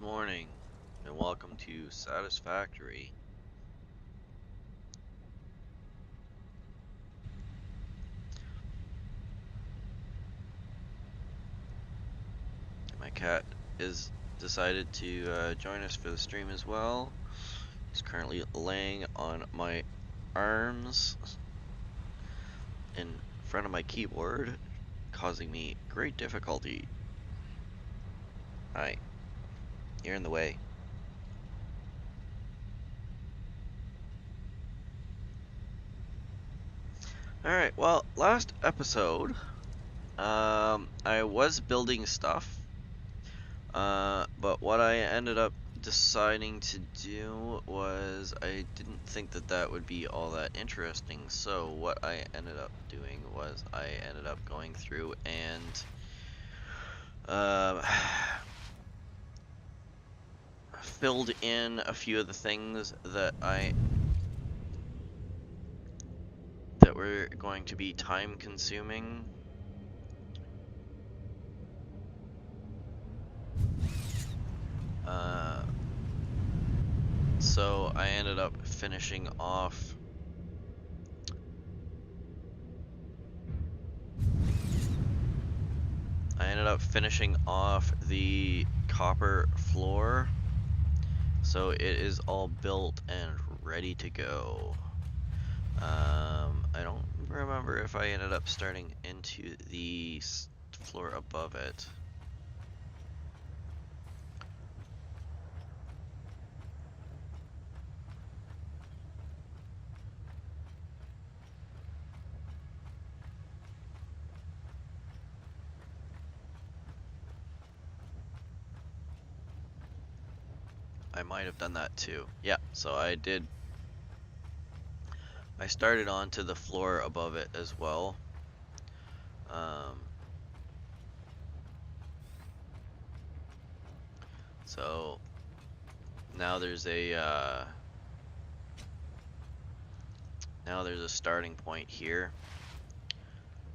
Good morning, and welcome to Satisfactory. My cat is decided to join us for the stream as well. He's currently laying on my arms in front of my keyboard, causing me great difficulty. Hi, you're in the way. Alright, well, last episode, I was building stuff. But what I ended up deciding to do was I didn't think that that would be all that interesting. So what I ended up doing was I ended up going through and filled in a few of the things that were going to be time consuming. So I ended up finishing off the copper floor, so it is all built and ready to go. I don't remember if I ended up starting into the floor above it. I might have done that too. Yeah, so I did. I started onto the floor above it as well. So now there's a starting point here.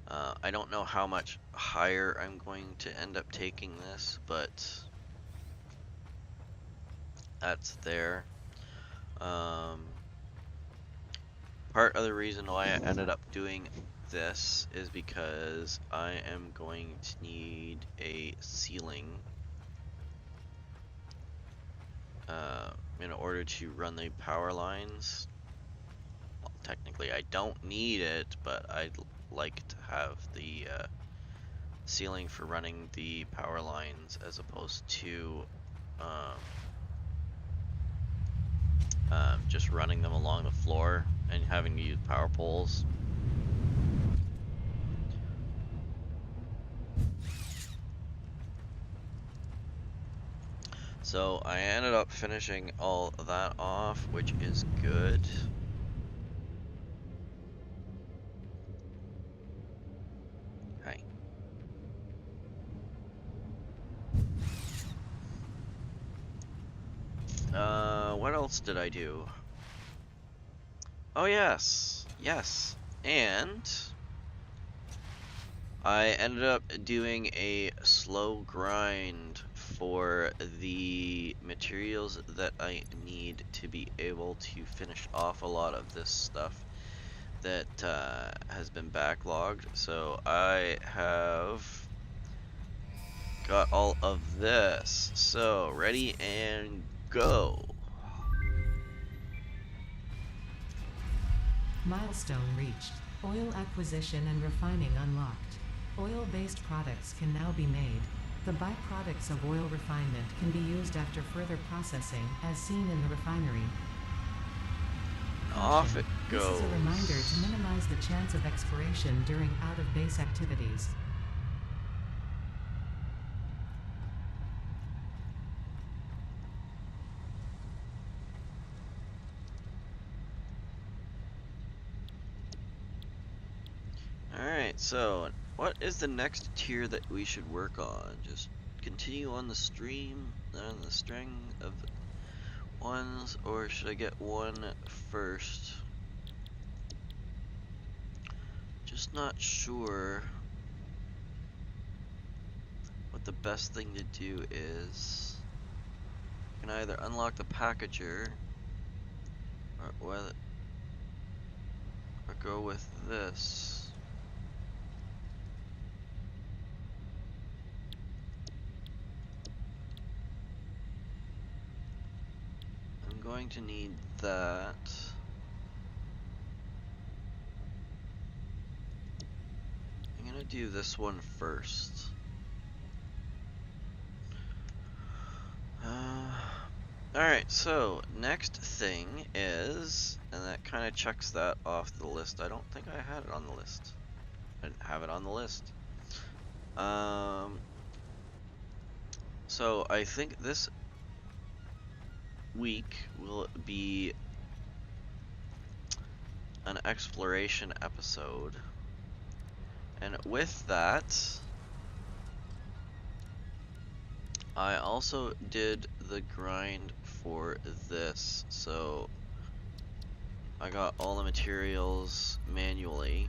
I don't know how much higher I'm going to end up taking this, but that's there. Part of the reason why I ended up doing this is because I am going to need a ceiling in order to run the power lines. Well, technically I don't need it, but I'd like to have the ceiling for running the power lines as opposed to just running them along the floor and having to use power poles. So I ended up finishing all that off, which is good. Hi. What else did I do? Oh yes, yes, and I ended up doing a slow grind for the materials that I need to be able to finish off a lot of this stuff that has been backlogged. So I have got all of this. So ready and go. Milestone reached. Oil acquisition and refining unlocked. Oil-based products can now be made. The byproducts of oil refinement can be used after further processing, as seen in the refinery. Off it goes. This is a reminder to minimize the chance of expiration during out-of-base activities. Alright, so what is the next tier that we should work on? Just continue on the stream, on the string of ones, or should I get one first? Just not sure what the best thing to do is. can either unlock the packager or go with this. I'm going to need that. I'm gonna do this one first. Alright, so next thing is, and that kind of checks that off the list. I don't think I had it on the list. I didn't have it on the list. So I think this week will be an exploration episode. And with that, I also did the grind for this. So I got all the materials manually.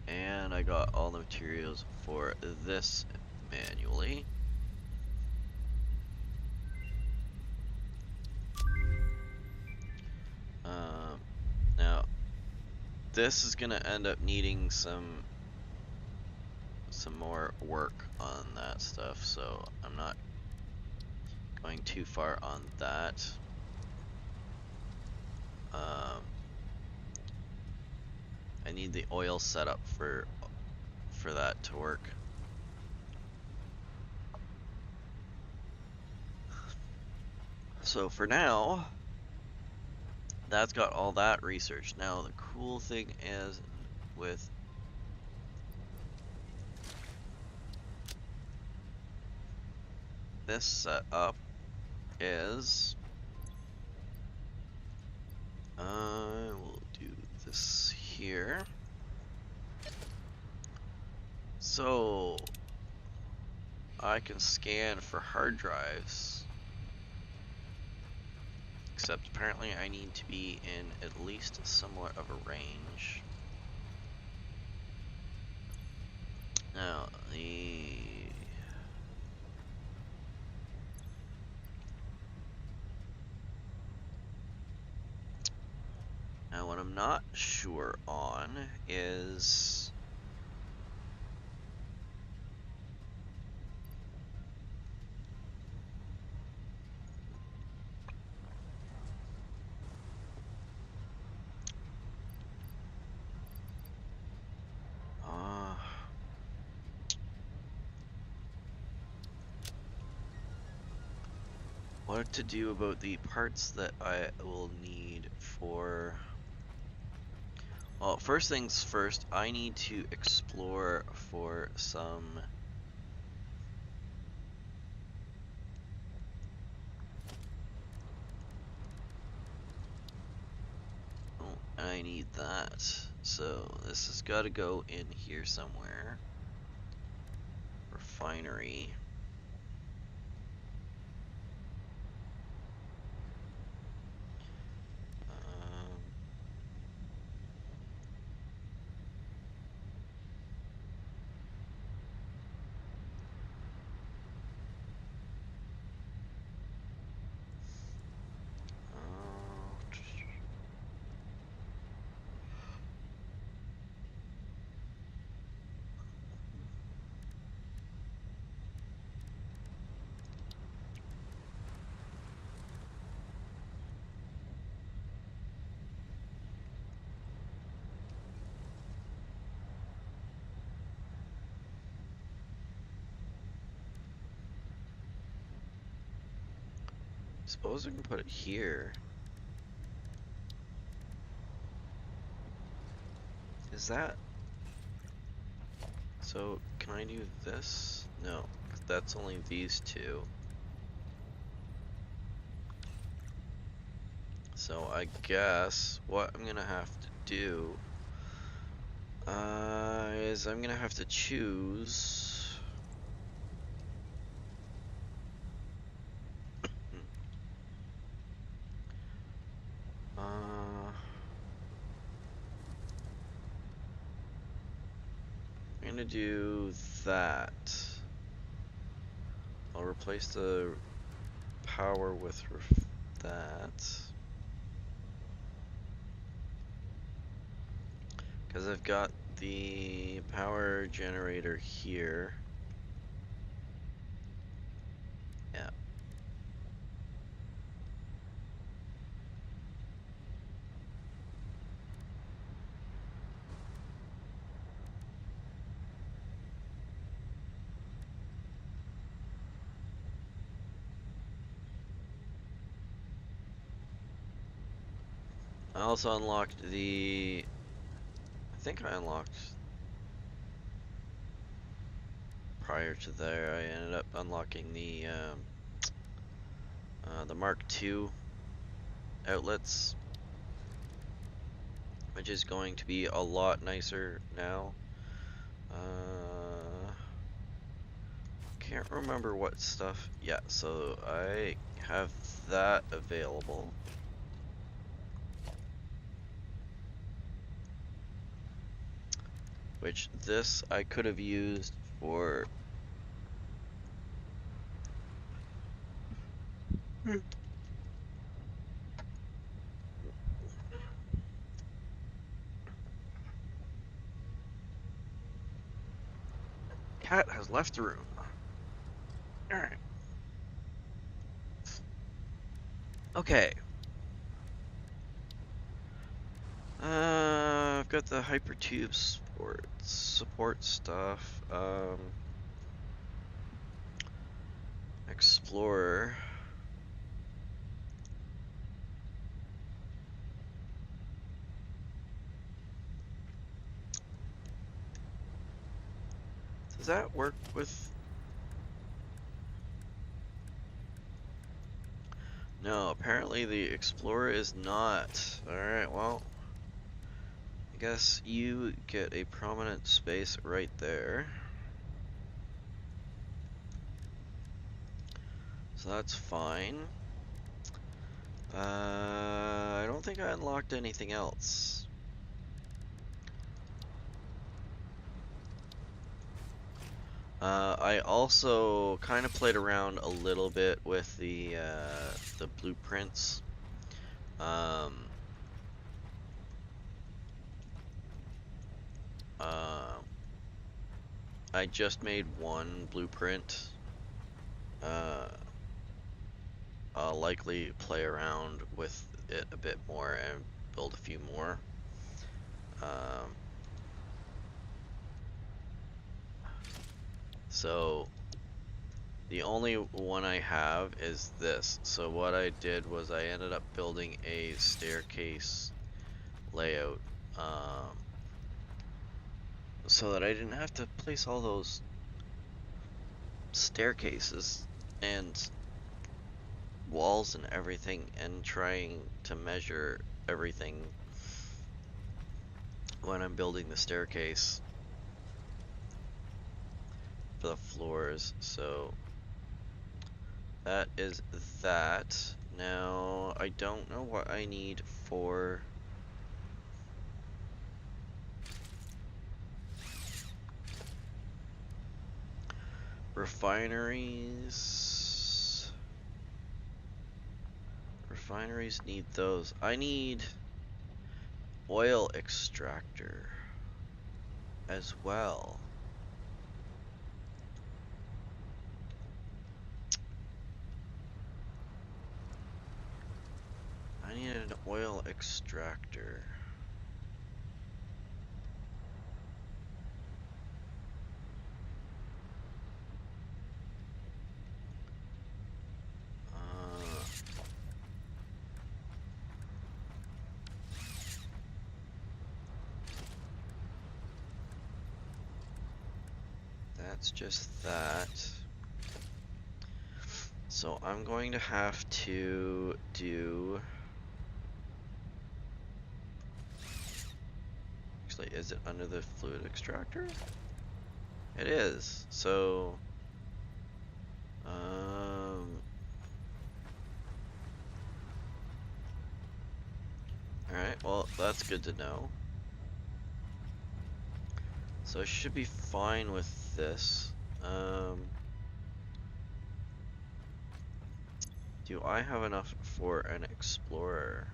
And I got all the materials for this manually. Now, this is gonna end up needing some more work on that stuff, so I'm not going too far on that. I need the oil setup for that to work. So for now, that's got all that research. Now the cool thing is with this setup is I will do this here. So I can scan for hard drives, except apparently I need to be in at least somewhat of a range. Now what I'm not sure on is what to do about the parts that I will need for. Well, first things first, I need to explore for some I need that. So this has got to go in here somewhere. Refinery. Um, suppose we can put it here. Is that? So can I do this? No, 'cause that's only these two. So I guess what I'm gonna have to do is I'm gonna have to choose. I'm gonna do that. I'll replace the power with that. Because I've got the power generator here. Yeah. I also unlocked the... I think I unlocked... Prior to there, I ended up unlocking the Mark II outlets, which is going to be a lot nicer now. Can't remember what stuff. Yeah, so I have that available. Which this I could have used for... Cat has left the room. Alright. Okay. I've got the hypertube support stuff. Explorer. Does that work with... No, apparently the Explorer is not. Alright, well, I guess you get a prominent space right there. So that's fine. I don't think I unlocked anything else. I also kind of played around a little bit with the blueprints. I just made one blueprint. I'll likely play around with it a bit more and build a few more. So the only one I have is this. So what I did was I ended up building a staircase layout, so that I didn't have to place all those staircases and walls and everything and trying to measure everything when I'm building the staircase for the floors. So that is that. Now I don't know what I need for refineries. Refineries need those. I need oil extractor as well. I need an oil extractor. That's just that. So I'm going to have to do... Actually, is it under the fluid extractor? It is. So... Alright, well, that's good to know. So I should be fine with this. Do I have enough for an explorer?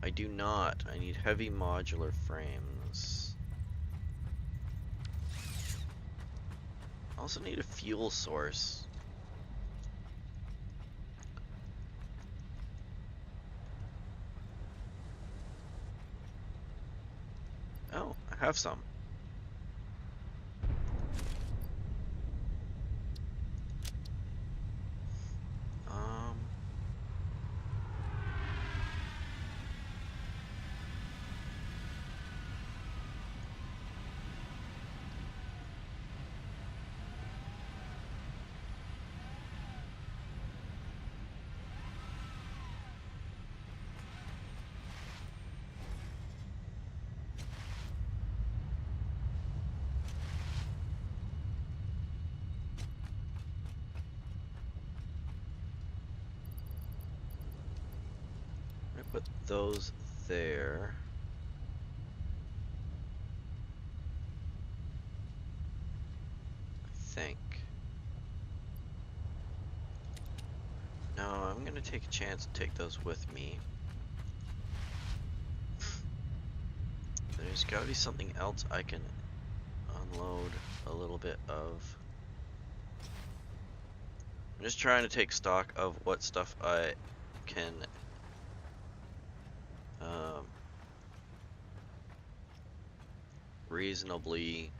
I do not. I need heavy modular frames. I also need a fuel source. Oh, I have some. Um, I put those there. I think. No, I'm gonna take a chance and take those with me. There's gotta be something else I can unload a little bit of. I'm just trying to take stock of what stuff I can um, reasonably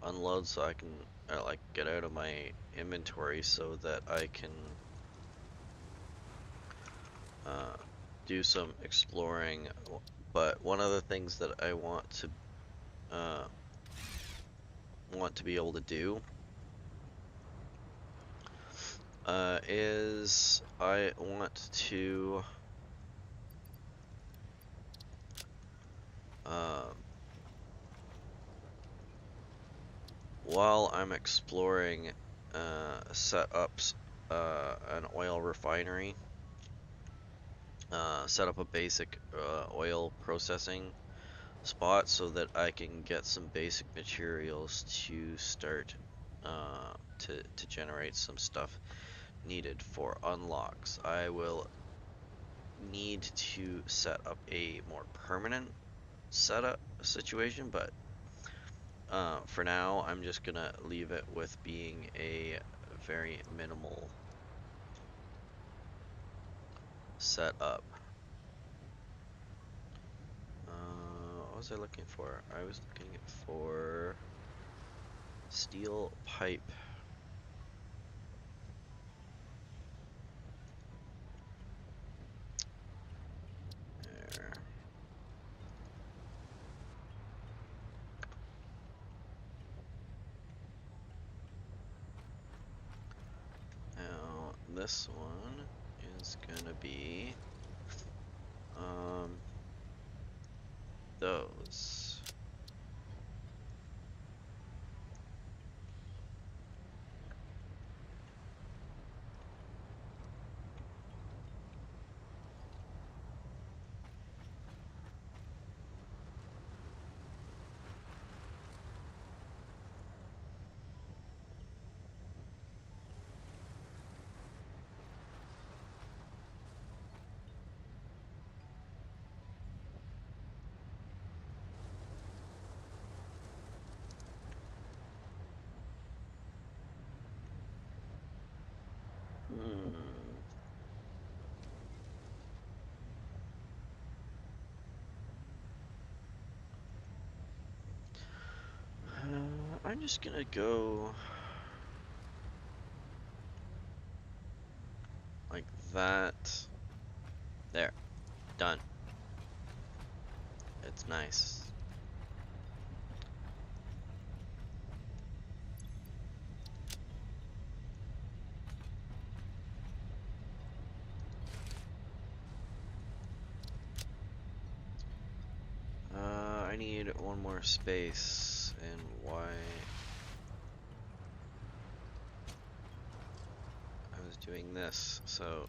unload so I can like get out of my inventory so that I can do some exploring. But one of the things that I uh, want to be able to do is I want to while I'm exploring set up an oil refinery, set up a basic oil processing spot so that I can get some basic materials to start to generate some stuff needed for unlocks. I will need to set up a more permanent setup situation, but for now I'm just gonna leave it with being a very minimal setup. What was I looking for? I was looking for steel pipe. There. Now this one is gonna be those. Hmm. I'm just gonna go like that. There, done. It's nice. I need one more space, and why I was doing this. So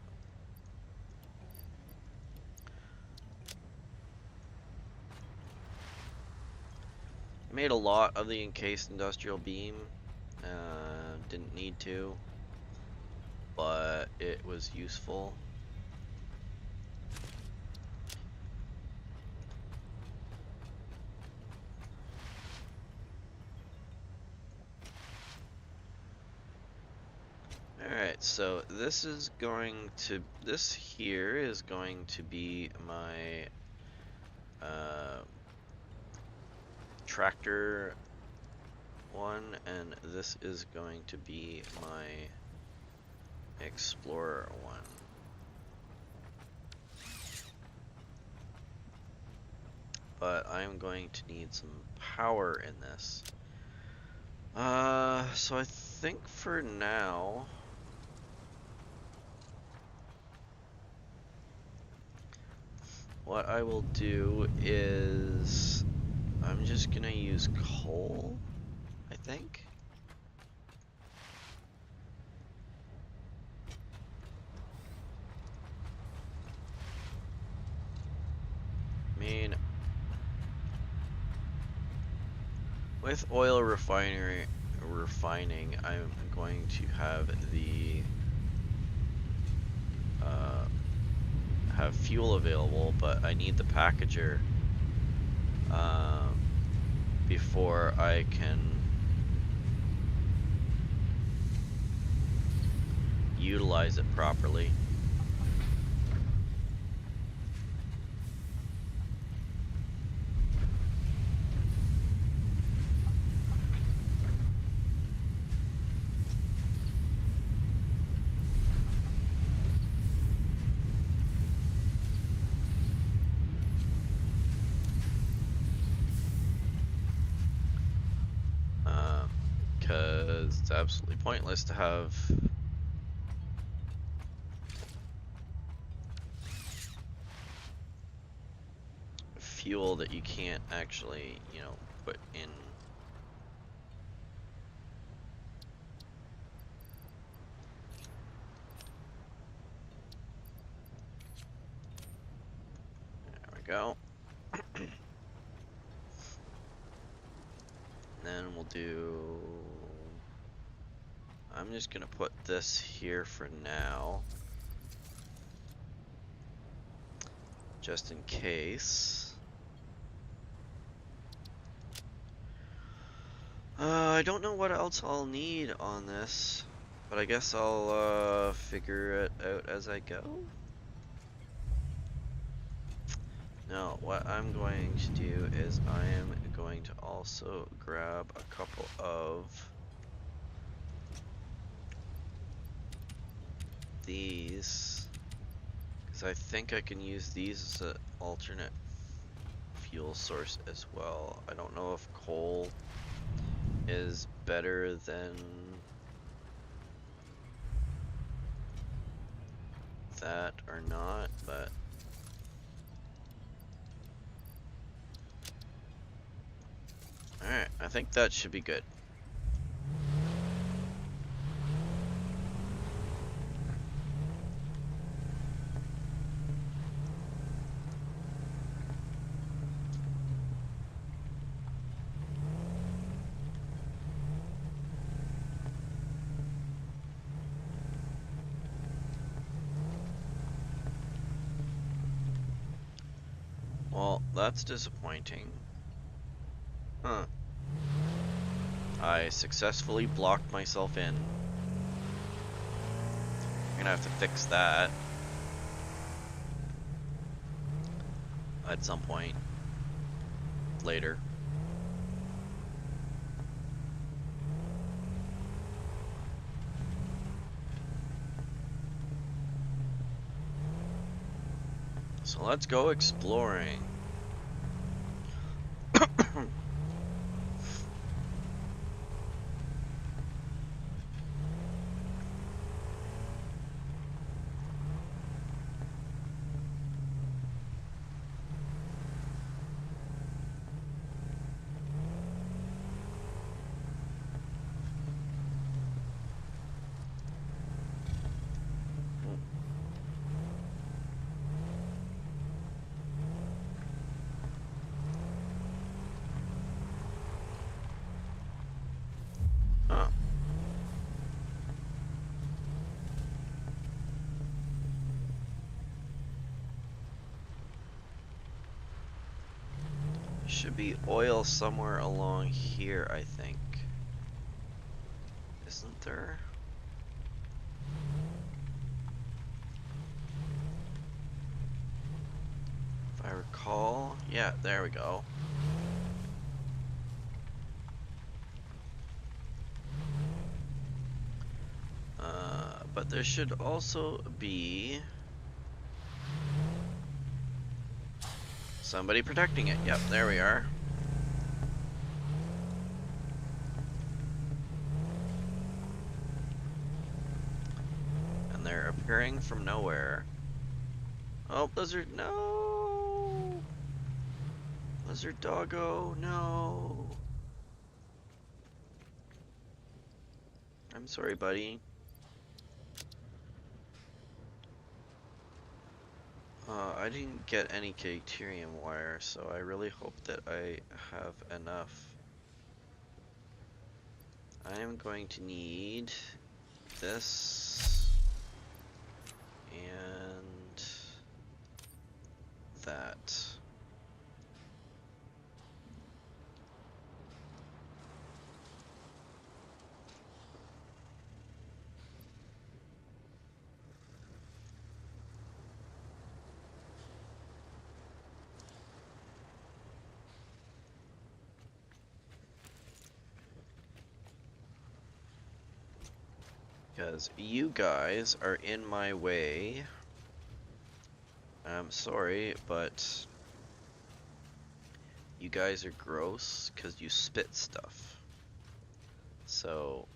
Made a lot of the encased industrial beam. Didn't need to, but it was useful. Alright, so this here is going to be my tractor one, and this is going to be my explorer one. But I'm going to need some power in this. So I think for now, what I will do is I'm just gonna use coal, I think. I mean, with oil refining, I'm going to have the have fuel available, but I need the packager before I can utilize it properly. Because it's absolutely pointless to have fuel that you can't actually, put in. There we go. Then we'll do, I'm just gonna put this here for now, just in case. I don't know what else I'll need on this, but I guess I'll figure it out as I go. No, what I'm going to do is I am going to also grab a couple of these, because I think I can use these as an alternate fuel source as well. I don't know if coal is better than that or not, but alright, I think that should be good. Well, that's disappointing. Huh. I successfully blocked myself in. I'm gonna have to fix that at some point later. So let's go exploring. should be oil somewhere along here, I think. Isn't there? If I recall. Yeah, there we go. But there should also be somebody protecting it. Yep, there we are. And they're appearing from nowhere. Oh, lizard, no! Lizard doggo, no! I'm sorry, buddy. I didn't get any deuterium wire, so I really hope that I have enough. I am going to need this and that. Because you guys are in my way. I'm sorry, but you guys are gross because you spit stuff. So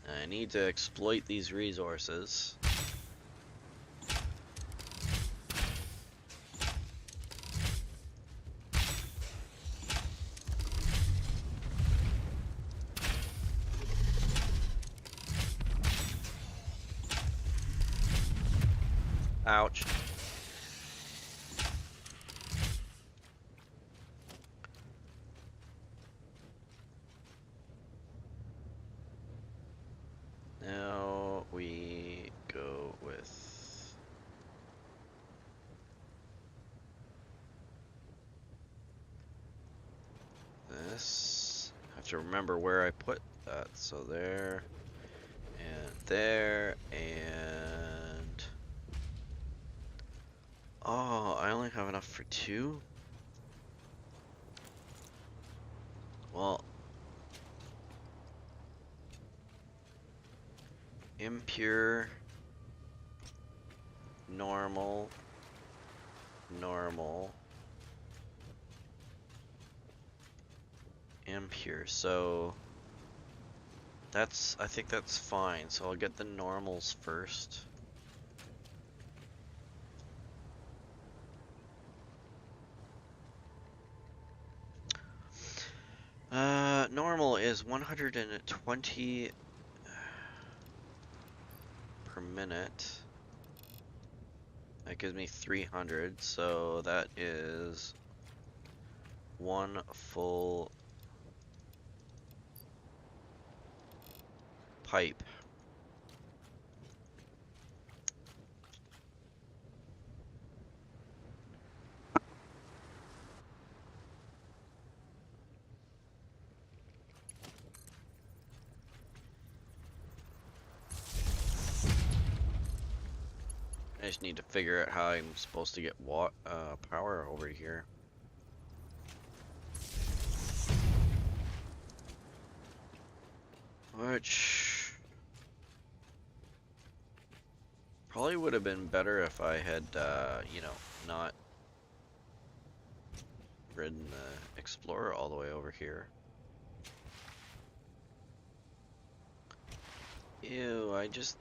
I need to exploit these resources. Ouch. Now we go with this. I have to remember where I put that. So there and there and oh, I only have enough for 2? Well, impure, normal, normal, impure. So I think that's fine. So I'll get the normals first. Normal is 120 per minute. That gives me 300, so that is 1 full pipe. I just need to figure out how I'm supposed to get power over here. Which probably would have been better if I had, you know, not ridden the Explorer all the way over here. Ew,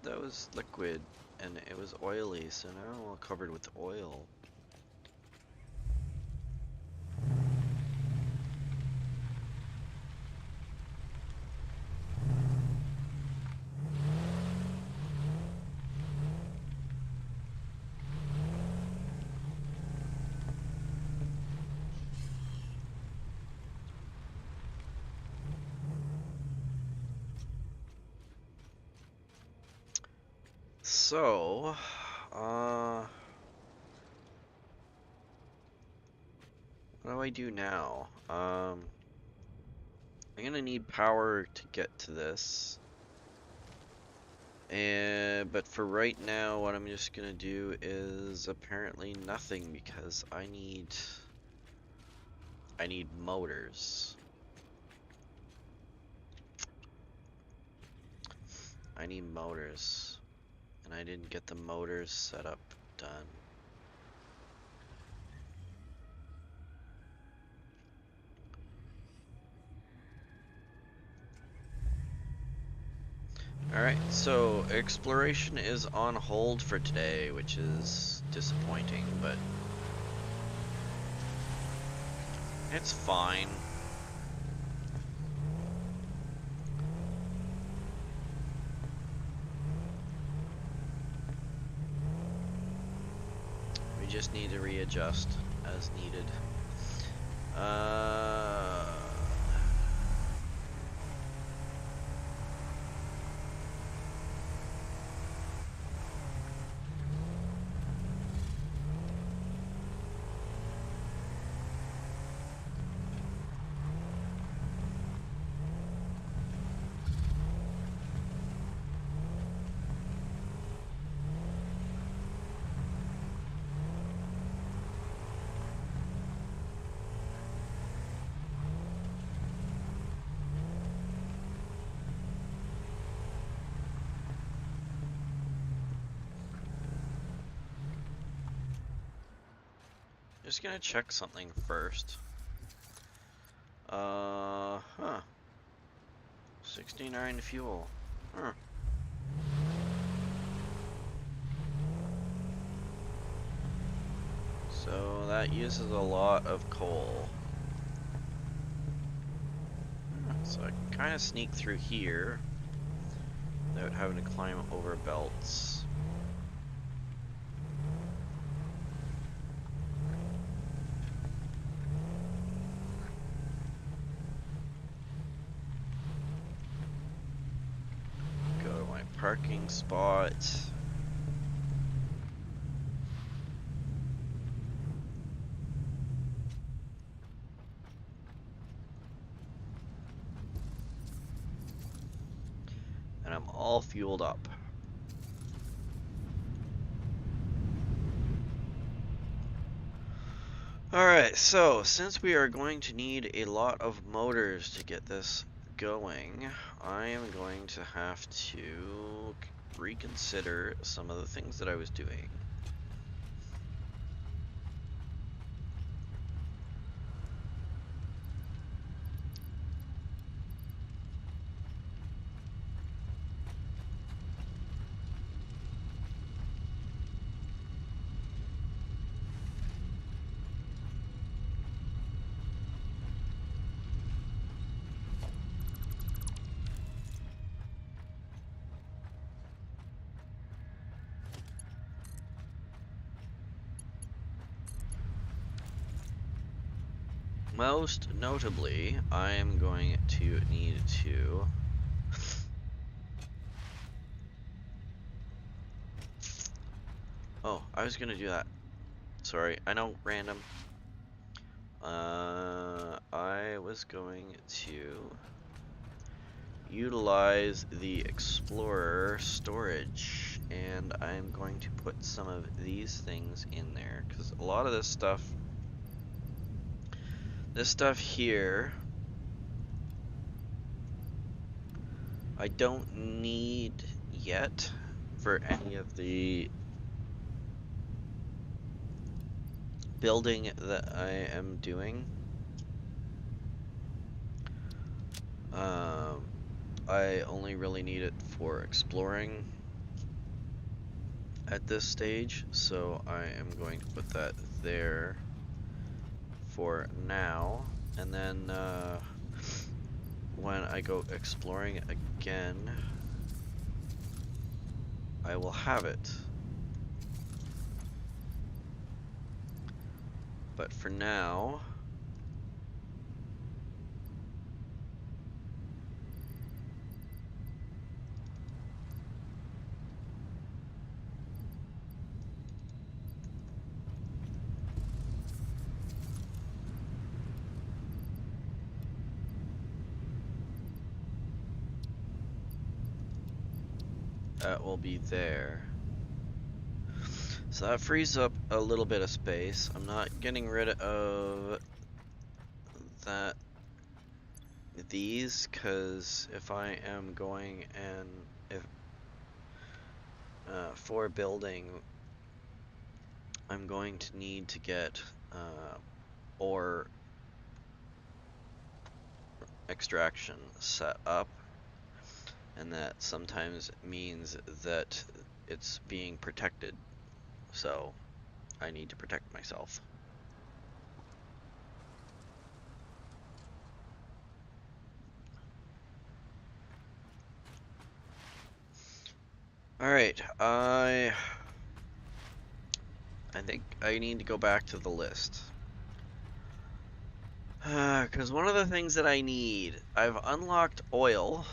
that was liquid and it was oily, so now I'm all covered with oil. So, what do I do now? I'm gonna need power to get to this. But for right now, what I'm just gonna do is apparently nothing because I need motors. I need motors. And I didn't get the motors set up done. Alright, so exploration is on hold for today, which is disappointing, but it's fine. We just need to readjust as needed. Just gonna check something first. Huh. 69 fuel. Huh. So that uses a lot of coal. So I can kind of sneak through here without having to climb over belts. Go to my parking spot. And I'm all fueled up. Alright, so since we are going to need a lot of motors to get this going, I am going to have to reconsider some of the things that I was doing. Most notably, I am going to need to oh, I was gonna do that. Sorry, I know, random. I was going to utilize the Explorer storage, and I'm going to put some of these things in there, because a lot of this stuff I don't need yet for any of the building that I am doing. I only really need it for exploring at this stage, so I am going to put that there for now, and then when I go exploring again, I will have it. But for now, That will be there. So that frees up a little bit of space. I'm not getting rid of that these, because if I am going and if for building, I'm going to need to get ore extraction set up, and that sometimes means that it's being protected, so I need to protect myself. Alright, I think I need to go back to the list. Because one of the things that I need, I've unlocked oil,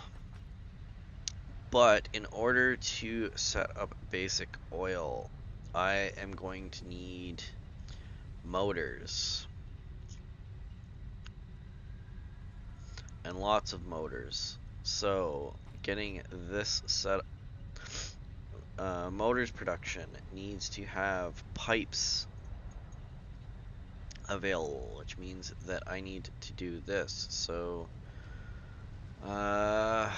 but in order to set up basic oil, I am going to need motors. And lots of motors. So, getting this set motors production needs to have pipes available, which means that I need to do this. So, I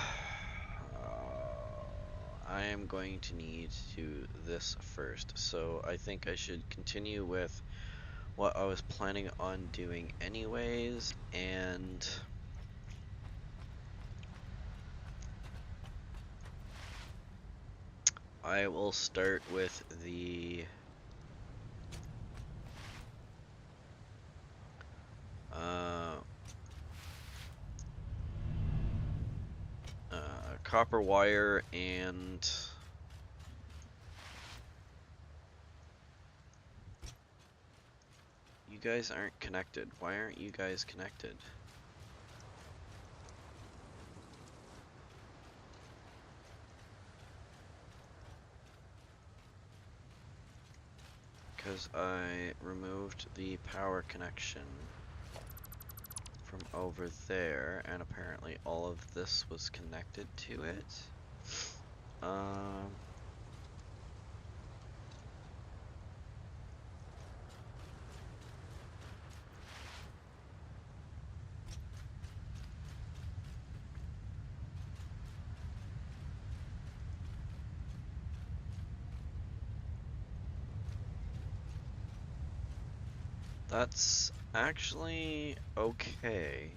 am going to need to do this first. So I think I should continue with what I was planning on doing anyways, and I will start with the copper wire, and you guys aren't connected. Why aren't you guys connected? Because I removed the power connection from over there, and apparently all of this was connected to it. That's actually okay,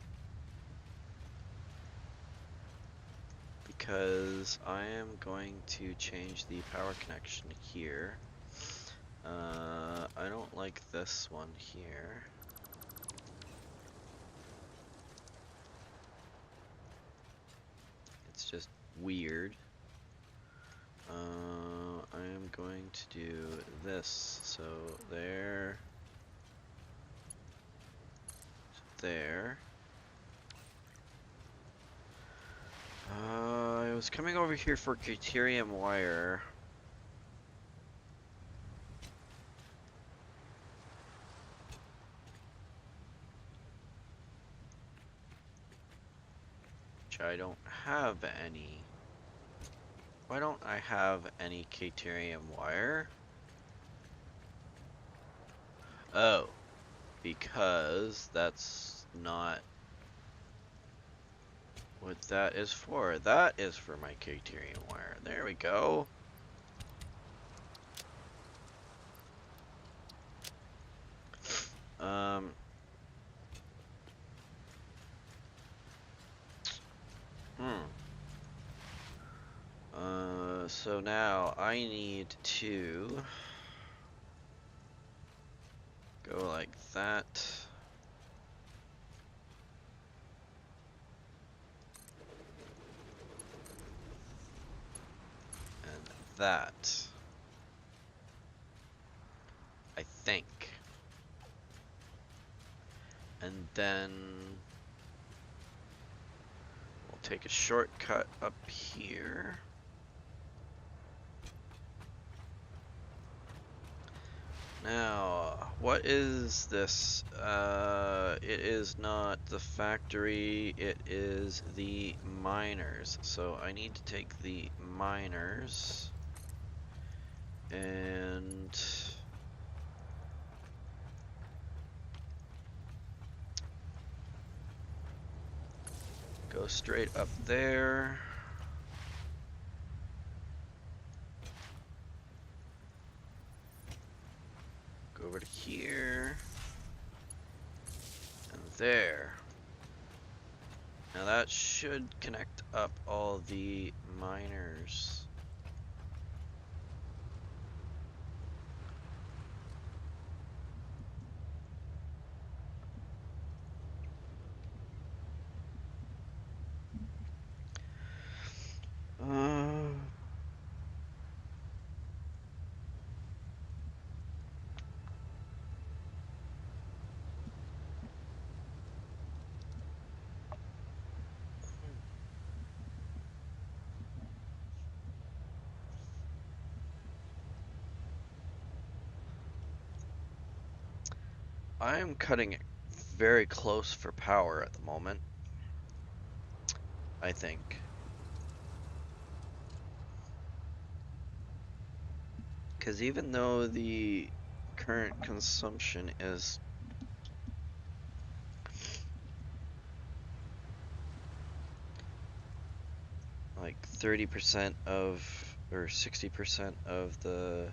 because I am going to change the power connection here. I don't like this one here. It's just weird. I am going to do this. So there. There. I was coming over here for deuterium wire. Which I don't have any. Why don't I have any deuterium wire? Oh, because that's not what that is for. That is for my deuterium wire. There we go. So now I need to go like that. And that. I think. And then we'll take a shortcut up here. Now, what is this? It is not the factory, it is the miners. So I need to take the miners and go straight up there. Go over to here. And there. Now that should connect up all the miners. Uh, I am cutting it very close for power at the moment, I think. Because even though the current consumption is like 30% of, or 60% of the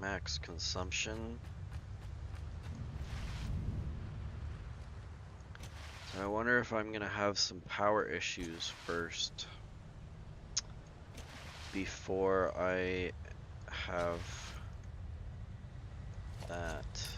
max consumption. So I wonder if I'm gonna have some power issues first before I have that.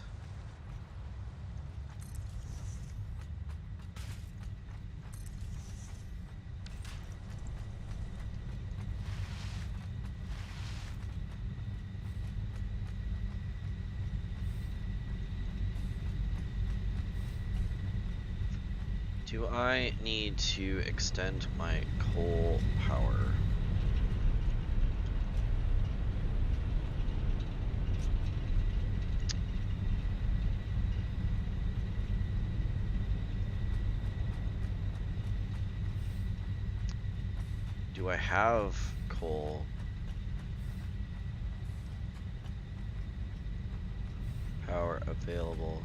Do I need to extend my coal power? Do I have coal power available?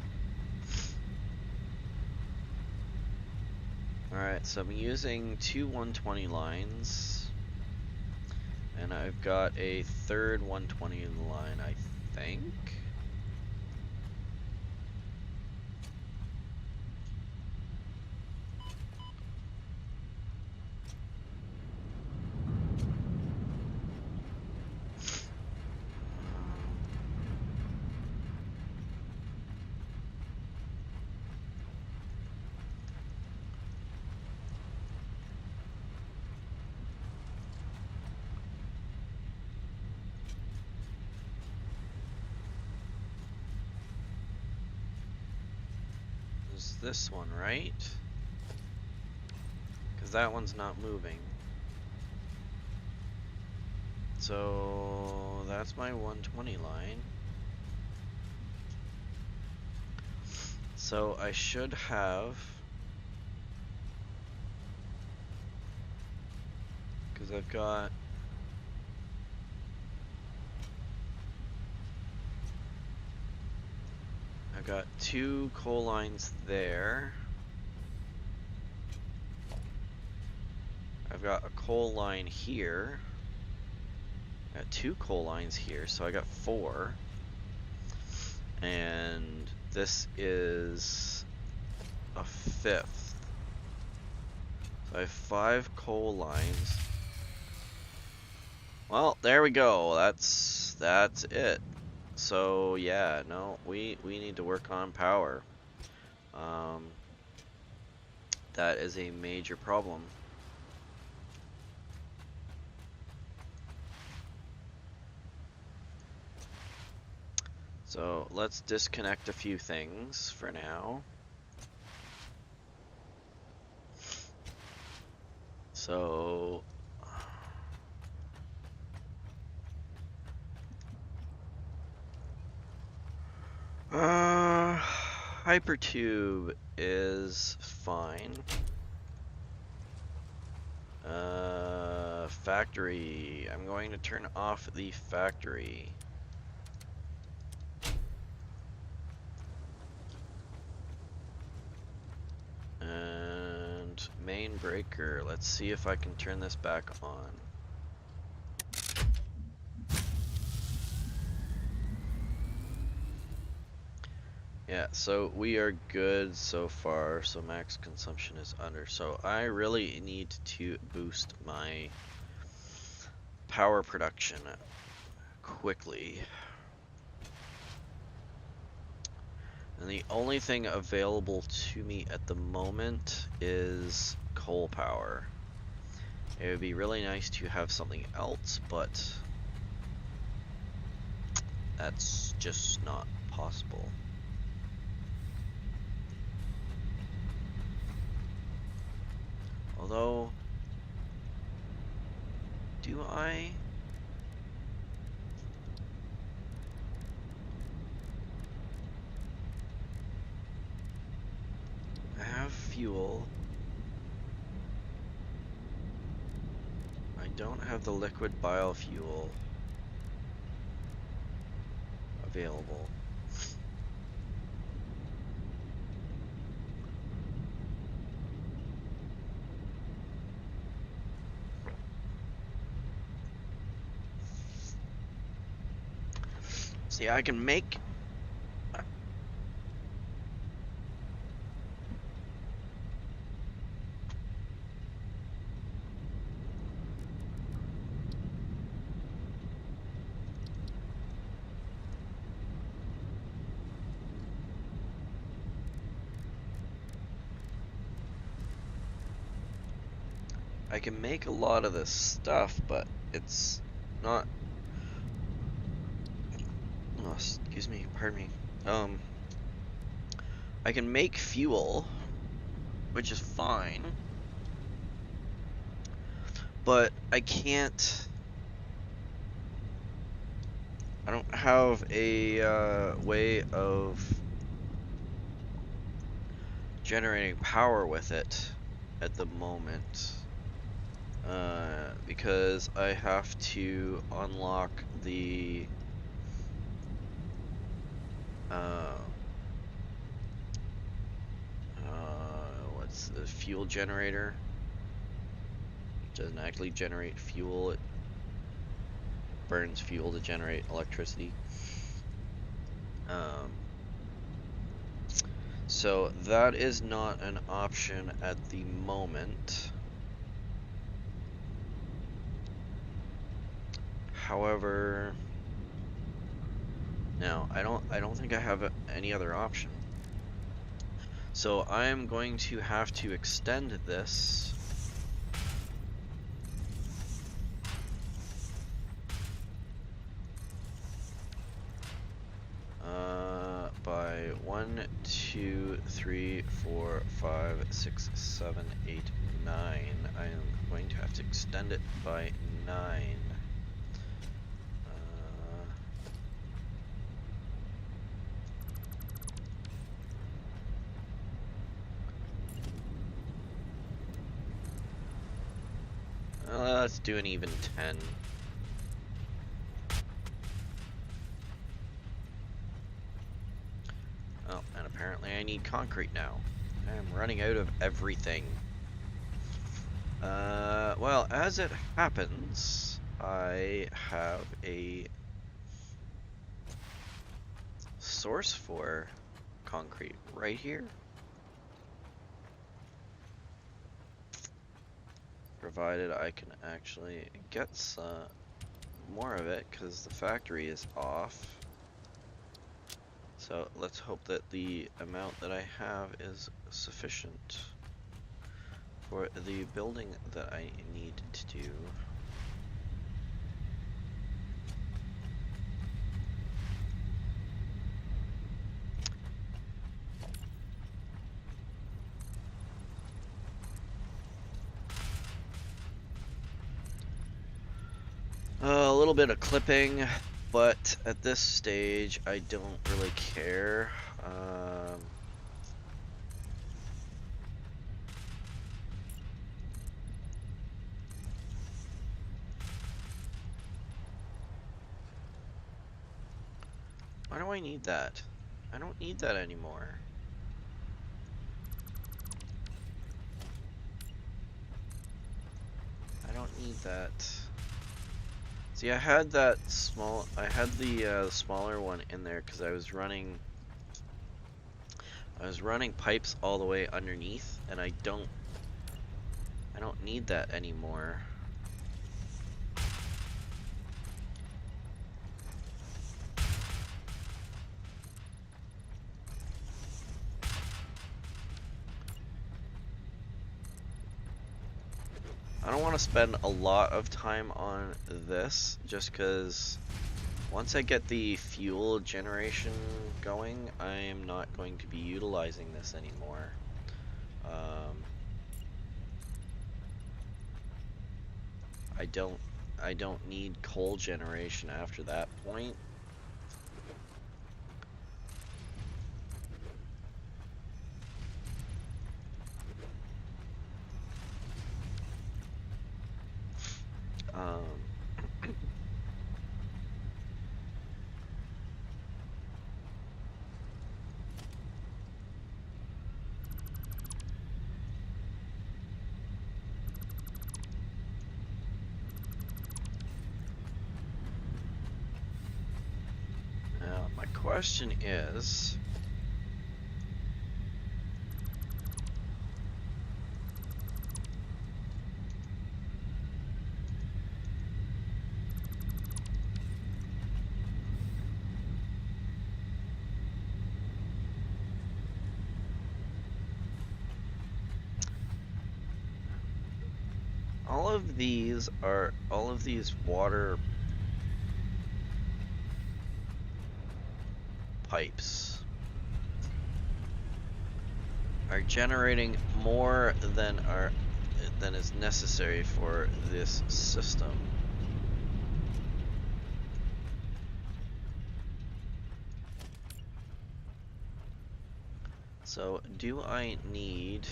Alright, so I'm using two 120 lines, and I've got a third 120 line, I think. Is this one right? Because that one's not moving. So that's my 120 line. So I should have, because I've got two coal lines there. I've got a coal line here. Got two coal lines here, so I got four. And this is a fifth. So I have 5 coal lines. Well, there we go. That's it. So yeah, no, we need to work on power. That is a major problem. So let's disconnect a few things for now. So Hypertube is fine. Factory. I'm going to turn off the factory. And main breaker. Let's see if I can turn this back on. Yeah, so we are good so far. So max consumption is under. So I really need to boost my power production quickly. And the only thing available to me at the moment is coal power. It would be really nice to have something else, but that's just not possible. Although, do I? I have fuel. I don't have the liquid biofuel available. See, I can make a lot of this stuff, but it's not. Oh, excuse me, pardon me. I can make fuel, which is fine, but I can't. I don't have a way of generating power with it at the moment. Because I have to unlock the what's the fuel generator? It doesn't actually generate fuel, it burns fuel to generate electricity. So that is not an option at the moment. However, no, I don't think I have any other option. So I'm going to have to extend this by 1, 2, 3, 4, 5, 6, 7, 8, 9. I am going to have to extend it by 9. Let's do an even 10. Oh, and apparently I need concrete now. I am running out of everything. Well, as it happens, I have a source for concrete right here. Provided I can actually get some more of it, because the factory is off. So let's hope that the amount that I have is sufficient for the building that I need to do. A little bit of clipping. But at this stage, I don't really care. Why do I need that? I don't need that anymore. I don't need that. See, I had that small, I had the smaller one in there because I was running pipes all the way underneath, and I don't need that anymore. I don't want to spend a lot of time on this just because once I get the fuel generation going, I am not going to be utilizing this anymore. I don't need coal generation after that point. Um, Now, my question is, all of these water pipes are generating more than is necessary for this system. So, do I need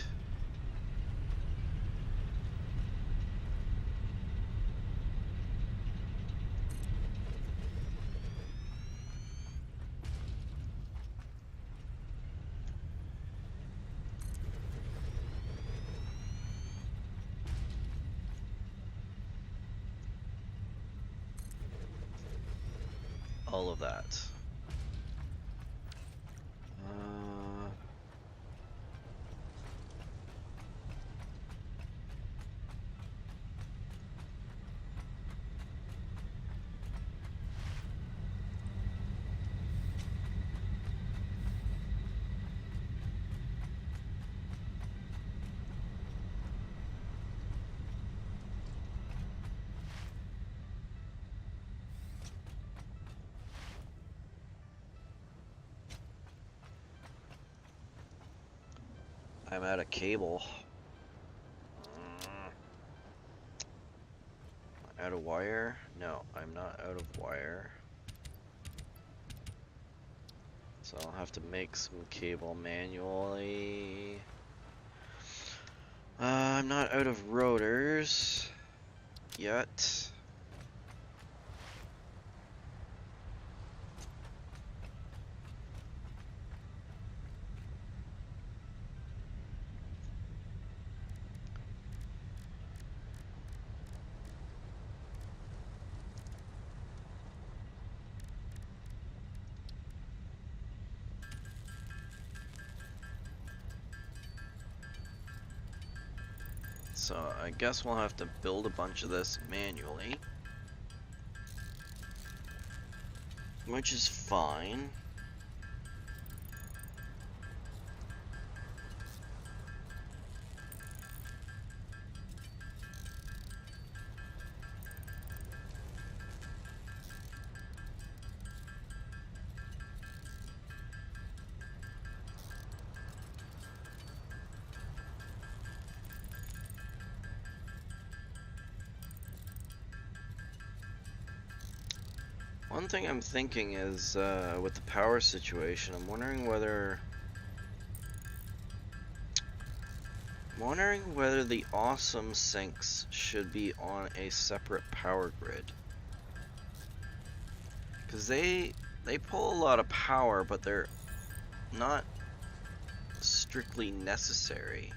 all of that? Uh, I'm out of cable. Out of wire? No, I'm not out of wire. So I'll have to make some cable manually. I'm not out of rotors yet. So I guess we'll have to build a bunch of this manually, which is fine. One thing I'm thinking is, with the power situation, I'm wondering whether the awesome sinks should be on a separate power grid. Because they pull a lot of power, but they're not strictly necessary.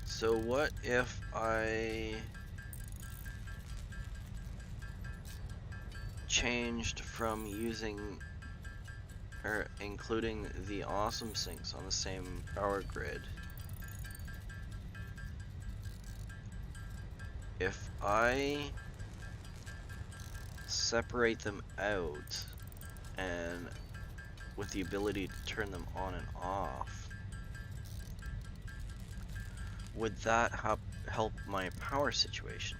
So what if I changed from using or including the awesome sinks on the same power grid? If I separate them out and with the ability to turn them on and off, would that help my power situation?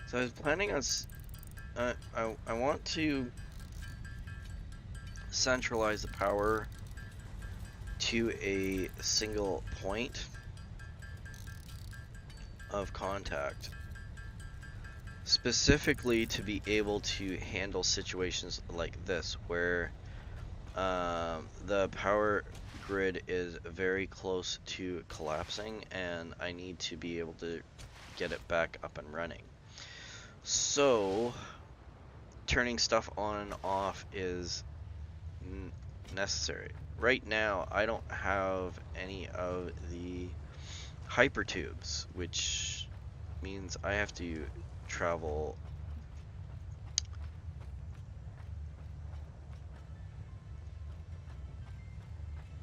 So I was planning on, I want to centralize the power to a single point of contact, specifically to be able to handle situations like this where the power grid is very close to collapsing and I need to be able to get it back up and running. So turning stuff on and off is necessary. Right now I don't have any of the hypertubes, which means I have to travel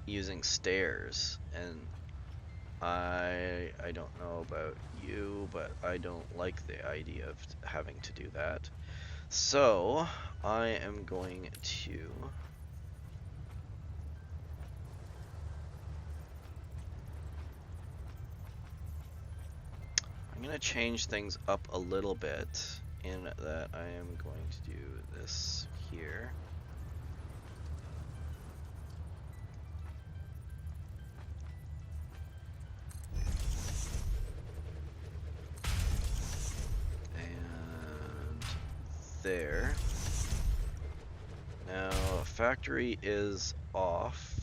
using stairs, and I don't know about you, but I don't like the idea of having to do that. So I am going to change things up a little bit in that I am going to do this here. And there. Now, factory is off.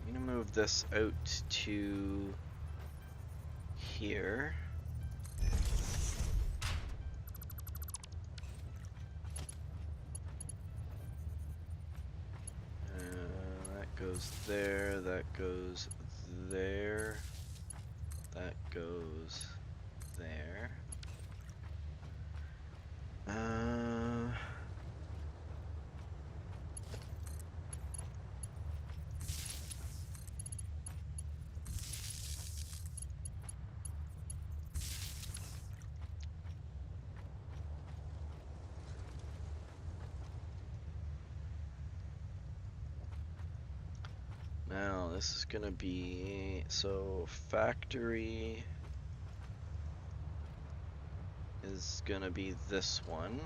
I'm gonna move this out to here. That goes there, that goes there, that goes there. Now this is gonna be, so factory is gonna be this one.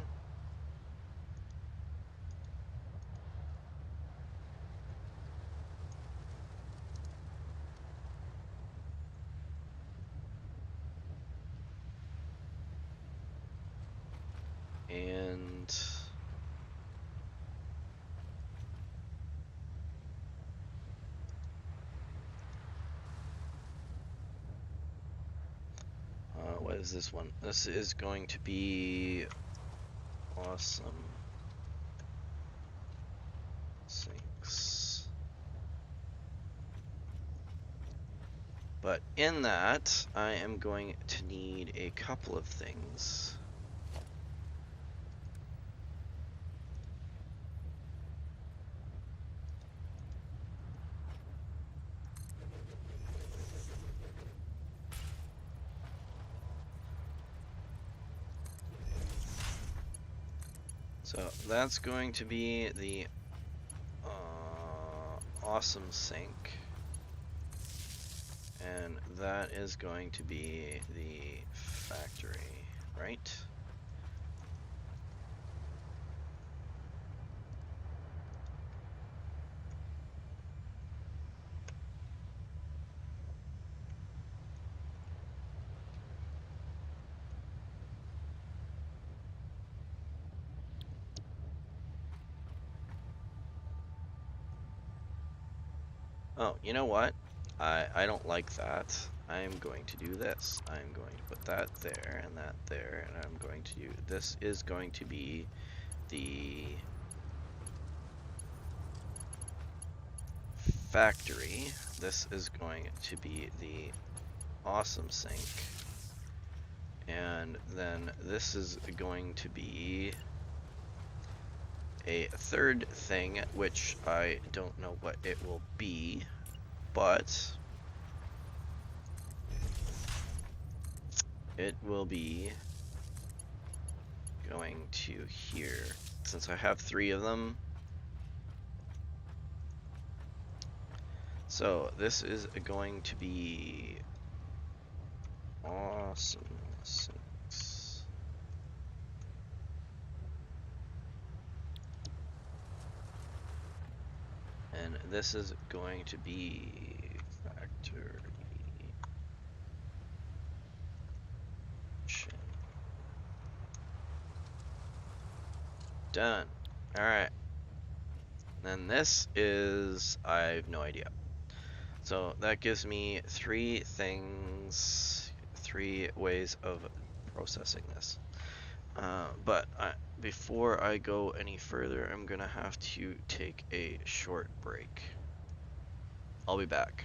And what is this one? This is going to be awesome sinks. But in that, I am going to need a couple of things. So that's going to be the awesome sink. And that is going to be the factory, right? Oh, you know what? I don't like that. I'm going to do this. I'm going to put that there and that there, and I'm going to do, this is going to be the factory. This is going to be the awesome sink. And then this is going to be a third thing, which I don't know what it will be, but it will be going to here. Since I have 3 of them, so this is going to be awesome sinks. And this is going to be factory. Done. Alright. Then this is, I have no idea. So that gives me 3 things, 3 ways of processing this. But before I go any further, I'm gonna have to take a short break. I'll be back.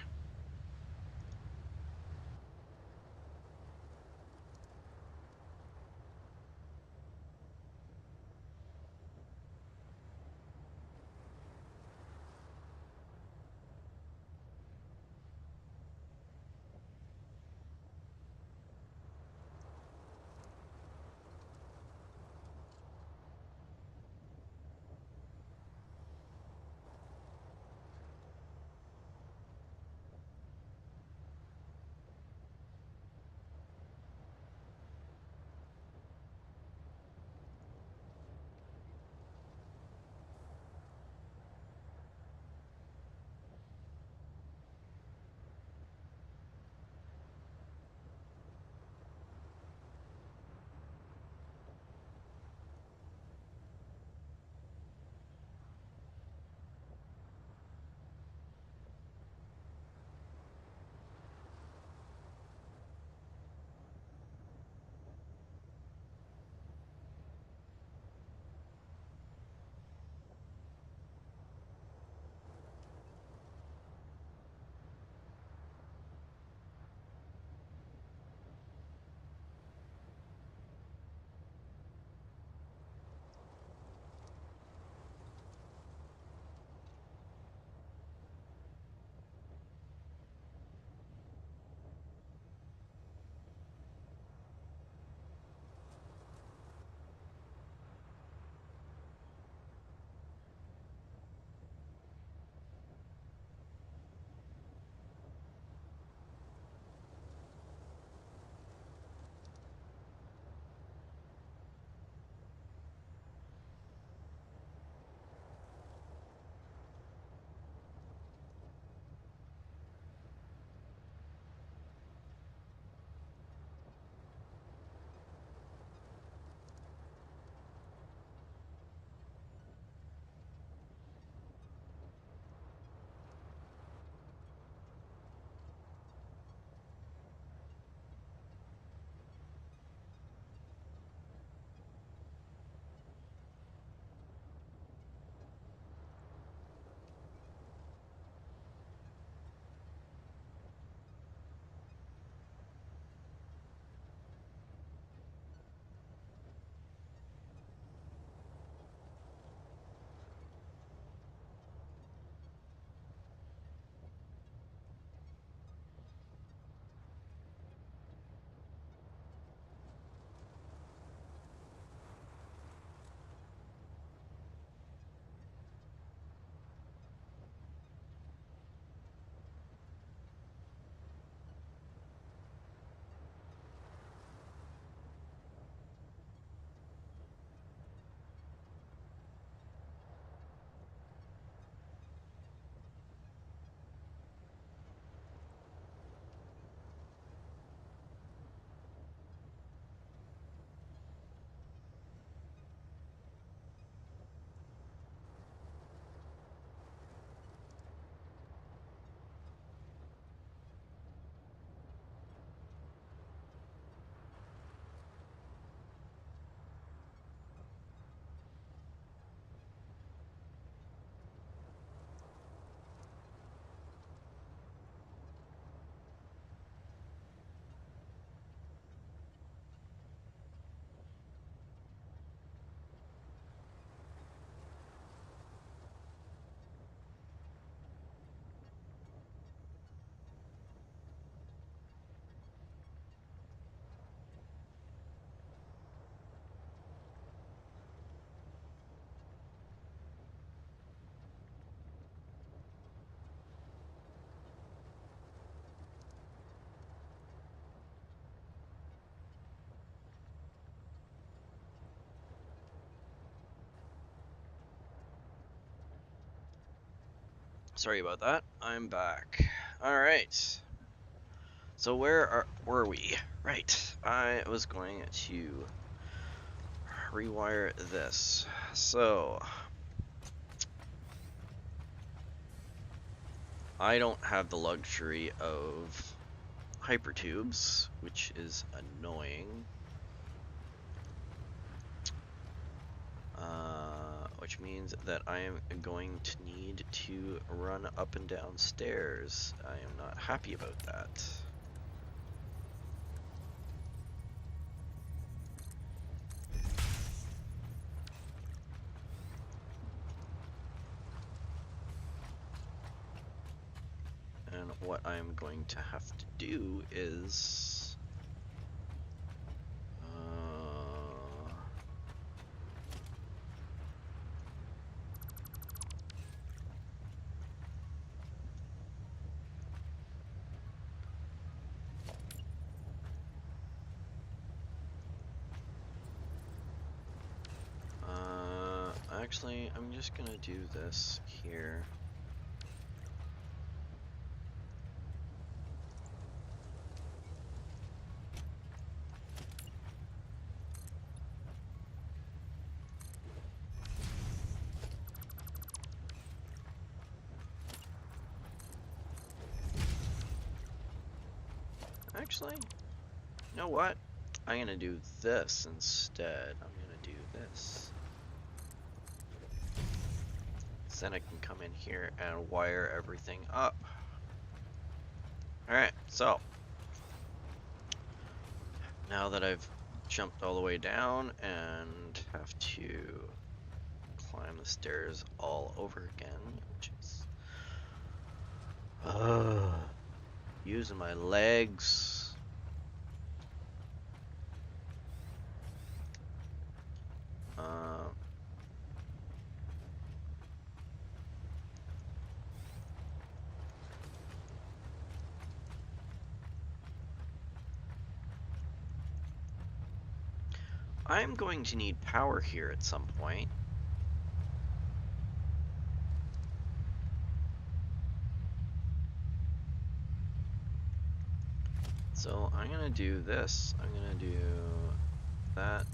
Sorry about that. I'm back. All right. So were we? Right. I was going to rewire this. So I don't have the luxury of hypertubes, which is annoying. Which means that I am going to need to run up and down stairs. I am not happy about that. And what I'm going to have to do is... actually, I'm just gonna do this here. Actually, you know what? I'm gonna do this instead. I'm gonna do this. So then I can come in here and wire everything up. Alright, so now that I've jumped all the way down and have to climb the stairs all over again, which is using my legs. I'm going to need power here at some point. So I'm gonna do this. I'm gonna do that.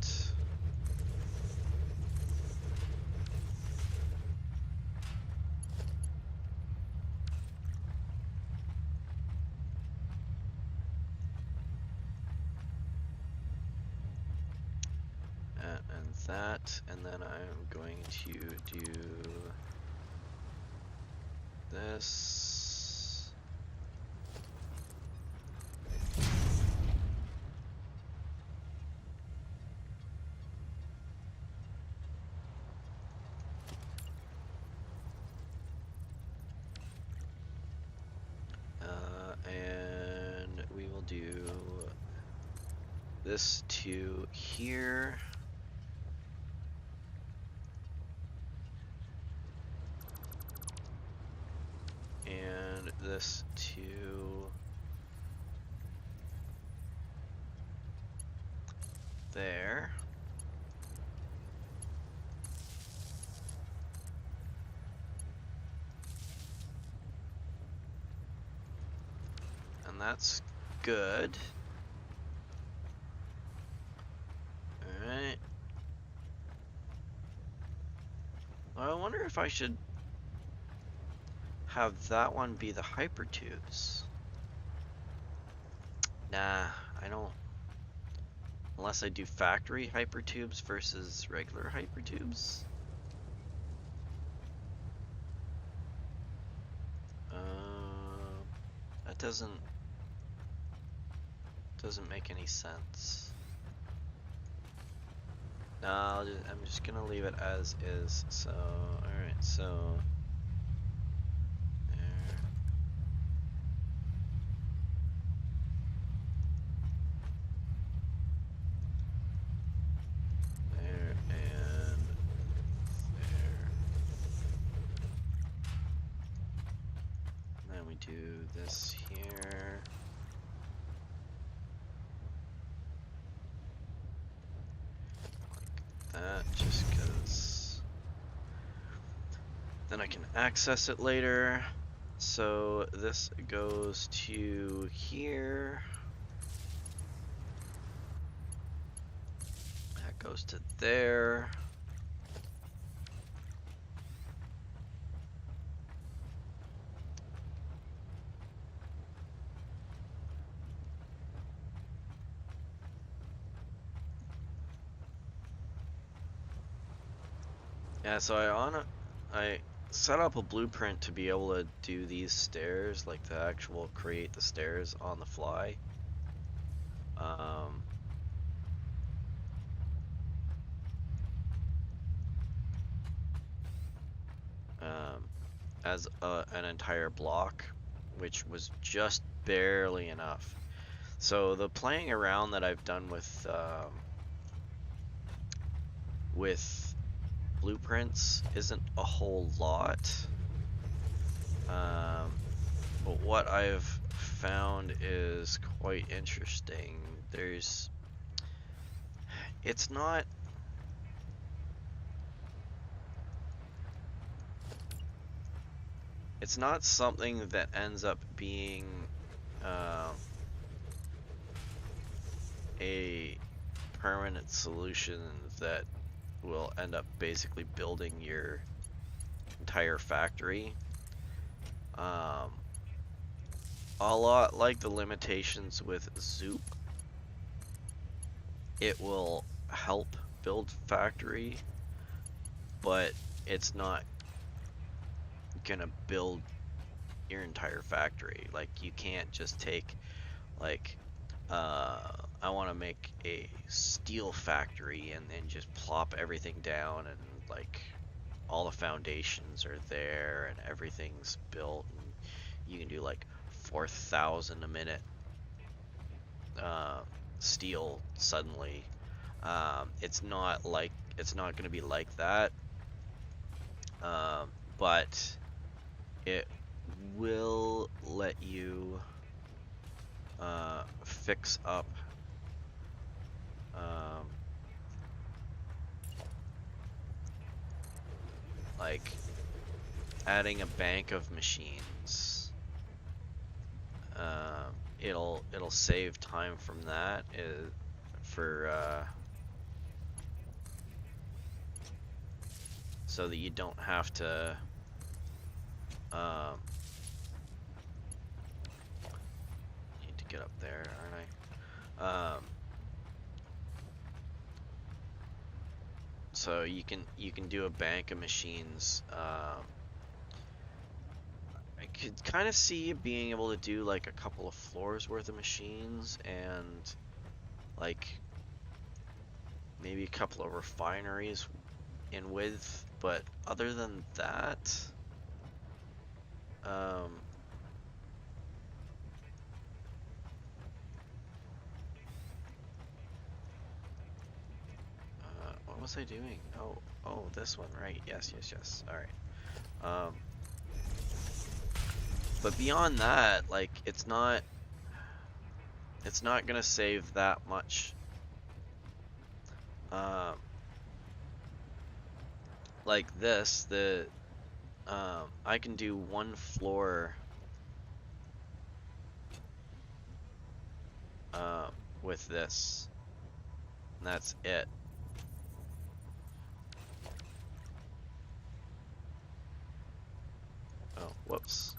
And that, and then I'm going to do this. And we will do this to here. And this to there. And that's good. Alright. I wonder if I should have that one be the hypertubes. Nah, I don't. Unless I do factory hypertubes versus regular hypertubes. That doesn't make any sense. No, I'm just gonna leave it as is. So, alright, so there, and there. And then we do this here. That just because then I can access it later. So this goes to here. That goes to there. Yeah, so I set up a blueprint to be able to do these stairs, like to actual create the stairs on the fly. Um, um, as an entire block, which was just barely enough. So the playing around that I've done with blueprints isn't a whole lot. But what I've found is quite interesting. It's not, it's not something that ends up being uh, a permanent solution that will end up basically building your entire factory. Um, a lot like the limitations with Zoop, it will help build factory, but it's not gonna build your entire factory. Like you can't just take like I want to make a steel factory and then just plop everything down and like all the foundations are there and everything's built and you can do like 4,000 a minute uh, steel suddenly. It's not going to be like that, but it will let you fix up um, like adding a bank of machines. It'll save time from that for so that you don't have to um, need to get up there, aren't I? So you can do a bank of machines. I could kind of see being able to do like a couple of floors worth of machines and like maybe a couple of refineries in width, but other than that, um, what was I doing? Oh, this one, right? Yes. All right. But beyond that, like it's not gonna save that much. Um, like this, I can do one floor uh, with this, and that's it. Oh, whoops.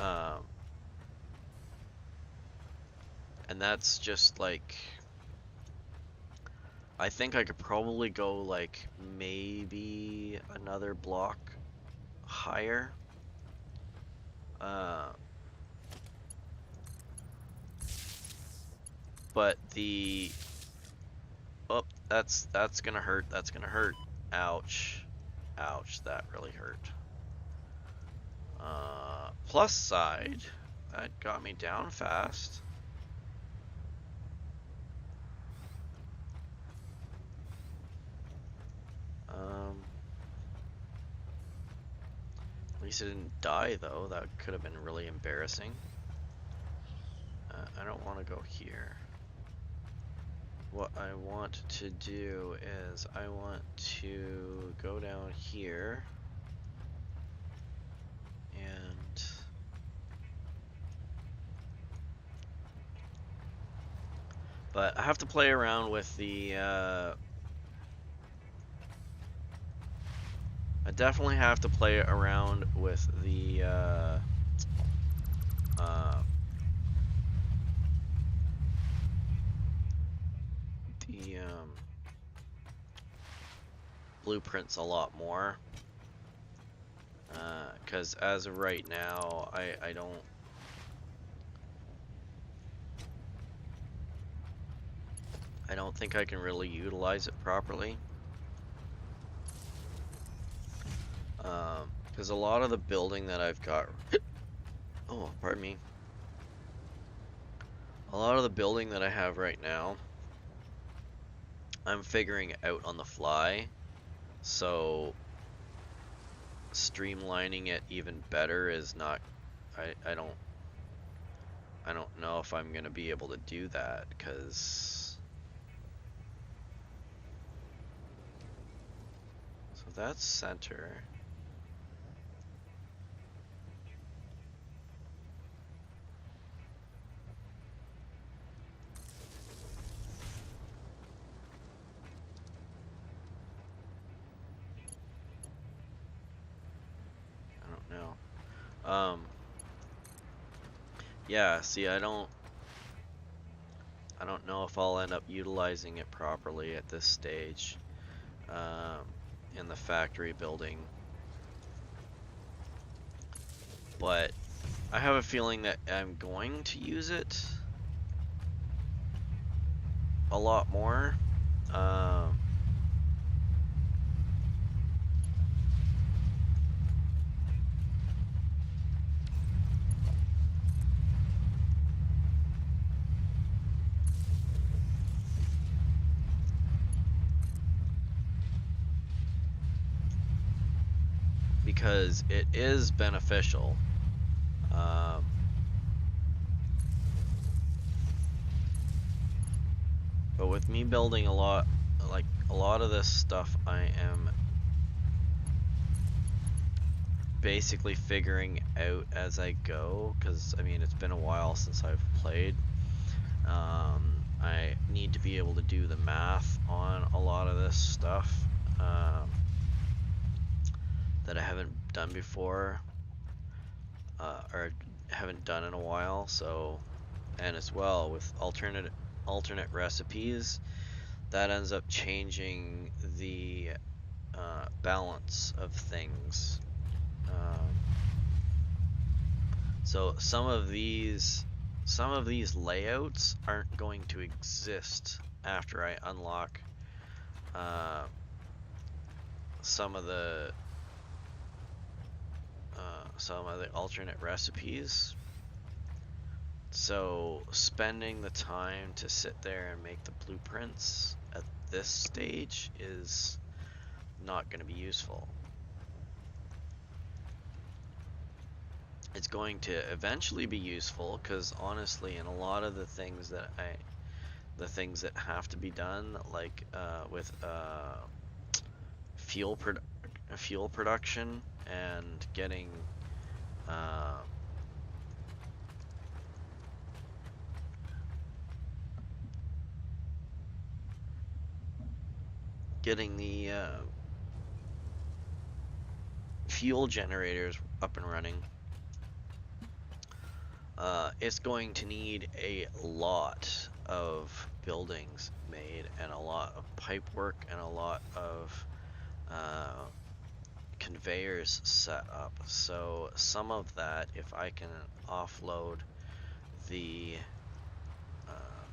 Um, and that's just like, I think I could probably go like maybe another block higher. Uh, but oh, that's gonna hurt. That's gonna hurt. Ouch, ouch. That really hurt. Plus side, that got me down fast. At least it didn't die though. That could have been really embarrassing. I don't want to go here. what I want to do is I want to go down here and but I have to play around with the I definitely have to play around with the uh, the blueprints a lot more, because as of right now, I don't think I can really utilize it properly. Because a lot of the building that I've got, oh, pardon me, a lot of the building that I have right now, I'm figuring out on the fly, so streamlining it even better is not, I don't know if I'm gonna be able to do that, because, so that's center. I don't know. Yeah, see, I don't know if I'll end up utilizing it properly at this stage, um, in the factory building. But I have a feeling that I'm going to use it a lot more. Um, because it is beneficial. Um, but with me building a lot, like a lot of this stuff, I am basically figuring out as I go, because I mean it's been a while since I've played. I need to be able to do the math on a lot of this stuff that I haven't done before, or haven't done in a while. So, and as well with alternate recipes, that ends up changing the balance of things. Um, so some of these layouts aren't going to exist after I unlock uh, some of the alternate recipes. So spending the time to sit there and make the blueprints at this stage is not going to be useful. It's going to eventually be useful, because honestly, in a lot of the things that have to be done, like with fuel fuel production and uh, getting the fuel generators up and running, it's going to need a lot of buildings made and a lot of pipe work and a lot of uh, conveyors set up. So some of that, if I can offload the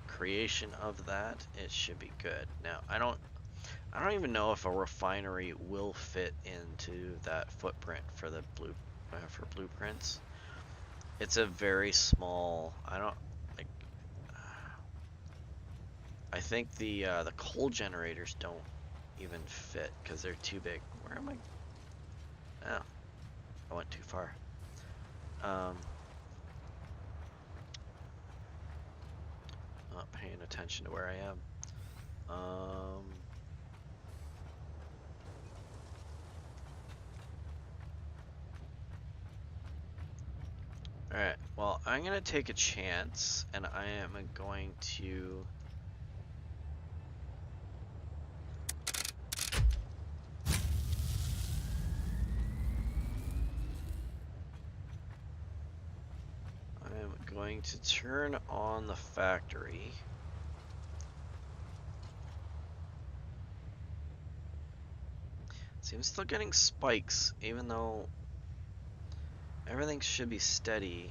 creation of that, it should be good. Now, I don't even know if a refinery will fit into that footprint for the for blueprints. It's a very small. I don't like. I think the coal generators don't even fit because they're too big. Where am I? Oh, I went too far. Um, Not paying attention to where I am. Alright, well, I'm gonna take a chance, and I am going to... I am going to turn on the factory. See, I'm still getting spikes, even though everything should be steady.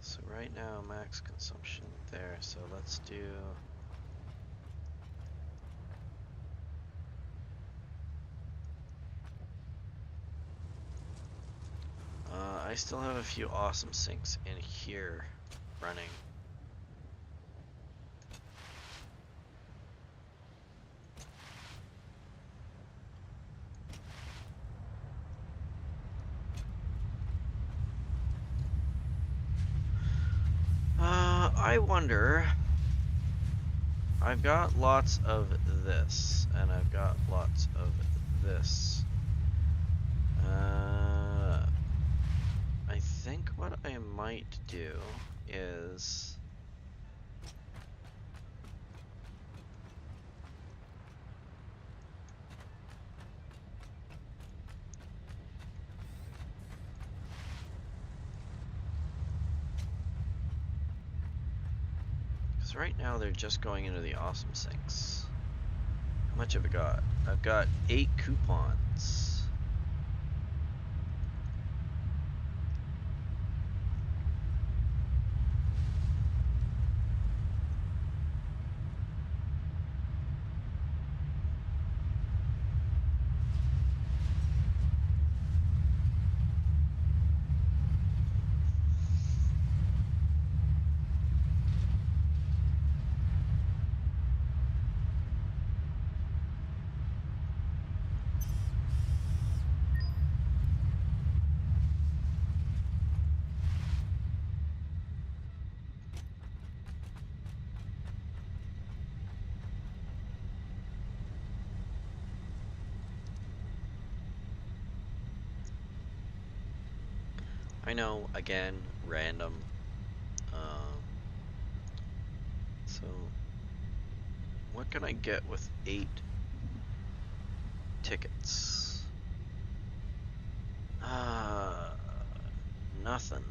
So right now, max consumption there, so let's do... I still have a few awesome sinks in here running. I wonder... I've got lots of this, and I've got lots of this. I think what I might do is... Because right now they're just going into the awesome sinks. How much have I got? I've got 8 coupons. I know, again, random. So, what can I get with 8 tickets? Nothing.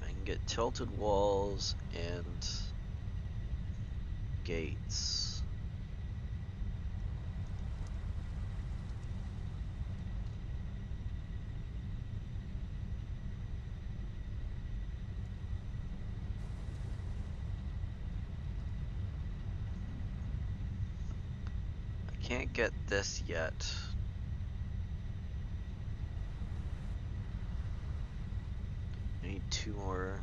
I can get tilted walls and gates. I can't get this yet. I need 2 more.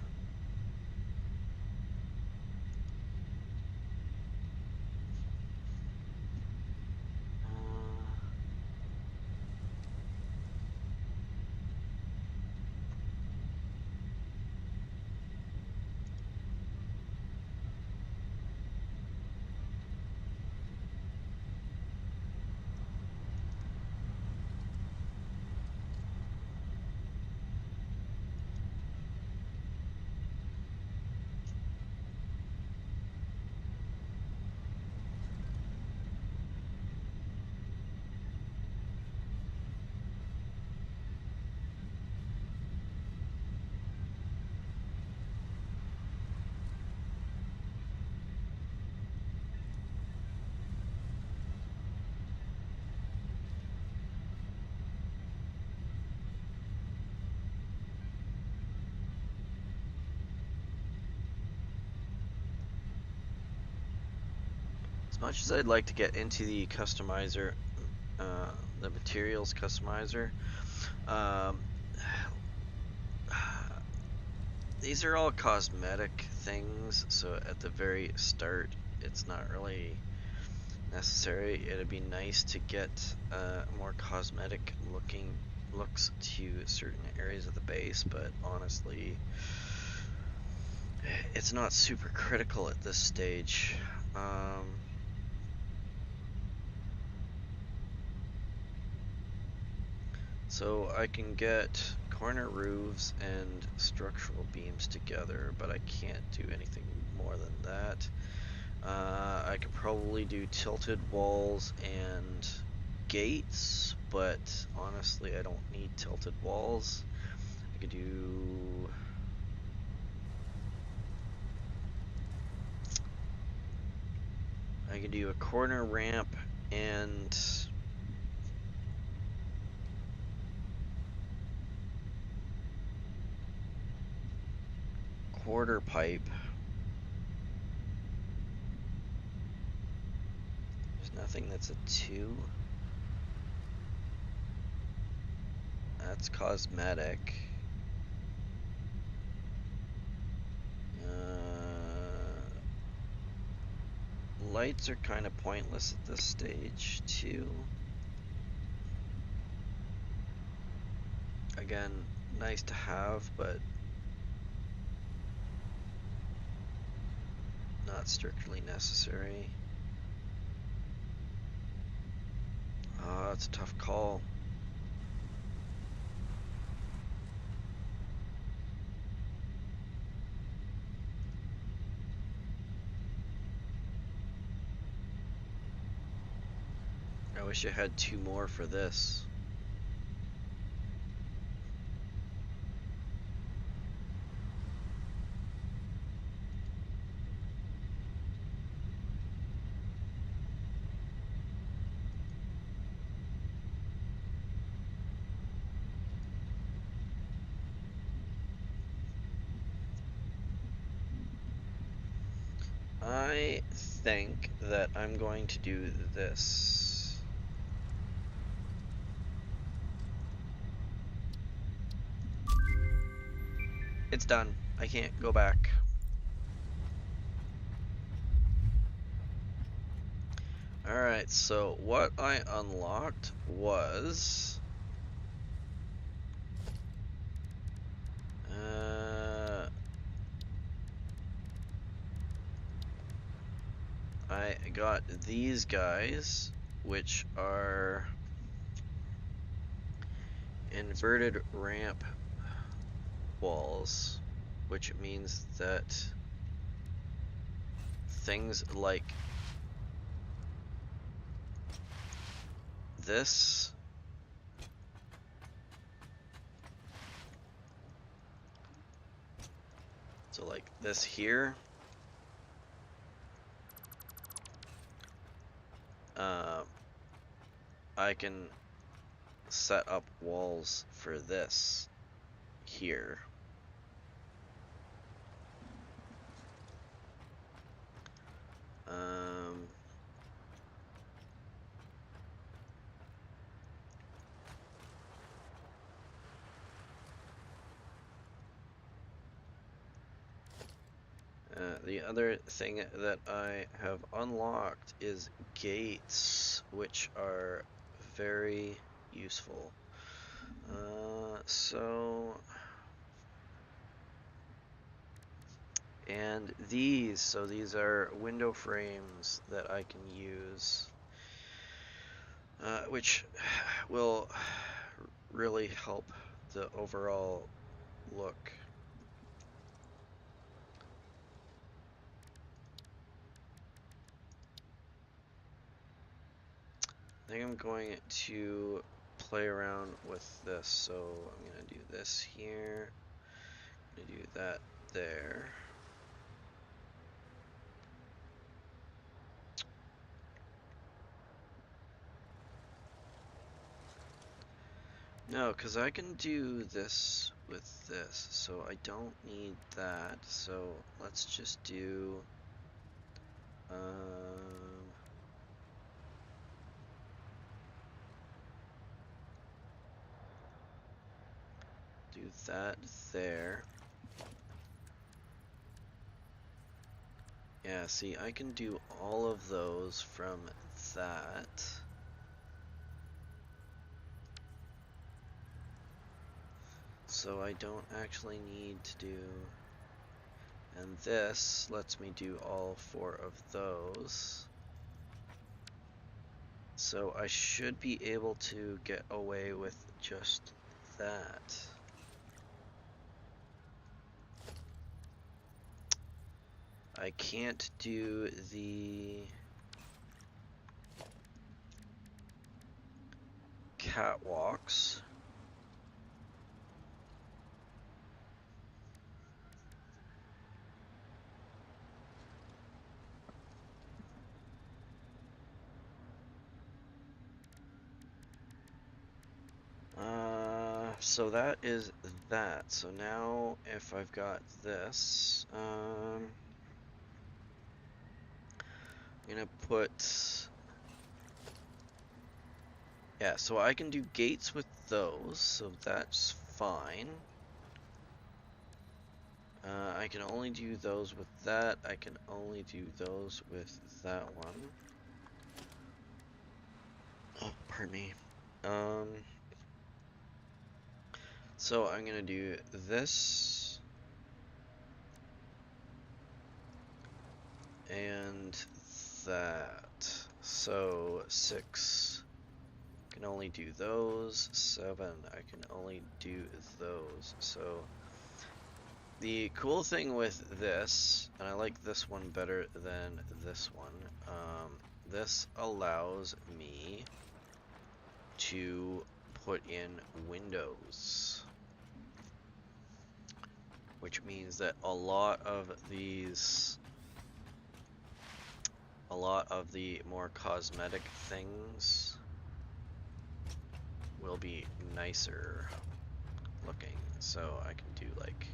As much as I'd like to get into the customizer, the materials customizer, um, these are all cosmetic things, so at the very start, it's not really necessary. It'd be nice to get more cosmetic looks to certain areas of the base, but honestly, it's not super critical at this stage. So I can get corner roofs and structural beams together, but I can't do anything more than that. I could probably do tilted walls and gates, but honestly, I don't need tilted walls. I could do... I could do a corner ramp and quarter pipe. There's nothing that's a 2. That's cosmetic. Lights are kind of pointless at this stage, too. Again, nice to have, but not strictly necessary. It's a tough call. I wish I had 2 more for this. I think that I'm going to do this. It's done. I can't go back. Alright, so what I unlocked was... I got these guys, which are inverted ramp walls, which means that things like this so like this here, I can set up walls for this here. Um, the other thing that I have unlocked is gates, which are very useful. And so these are window frames that I can use, which will really help the overall look. I think I'm going to play around with this, so I'm going to do this here, I'm going to do that there. No, because I can do this with this, so I don't need that. So let's just do do that there. Yeah, see, I can do all of those from that. So I don't actually need to do... And this lets me do all 4 of those. So I should be able to get away with just that. I can't do the catwalks. So that is that. So now if I've got this, I'm gonna put, yeah, so I can do gates with those, so that's fine. I can only do those with that. I can only do those with that one. Oh, pardon me. So I'm gonna do this and that. So 6 can only do those. 7 I can only do those. So the cool thing with this, and I like this one better than this one, this allows me to put in windows, which means that a lot of the more cosmetic things will be nicer looking. So I can do like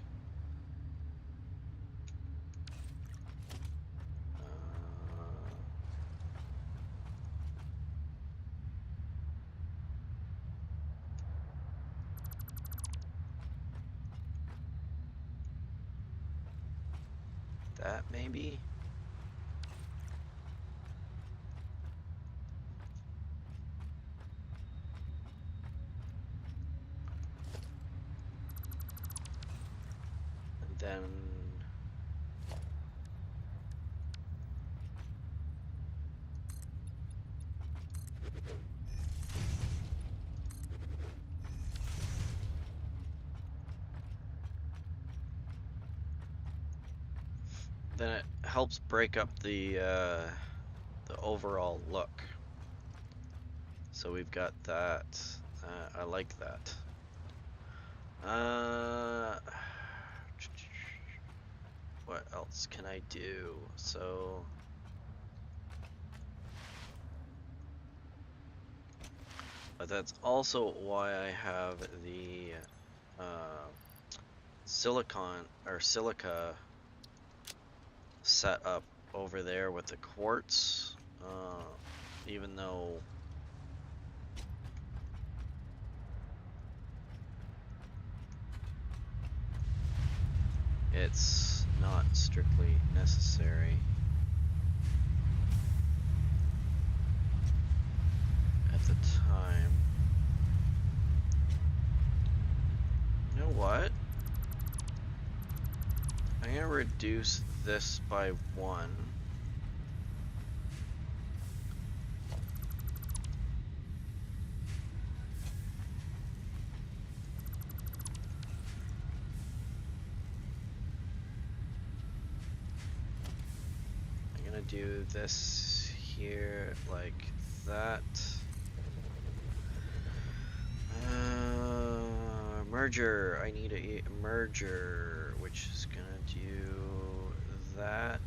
that maybe. And then it helps break up the overall look. So we've got that. I like that. What else can I do? So but that's also why I have the silicon or silica set up over there with the quartz, even though it's not strictly necessary at the time. You know what? I'm gonna reduce this by 1. I'm gonna do this here like that. Merger. I need a merger, which is gonna do that.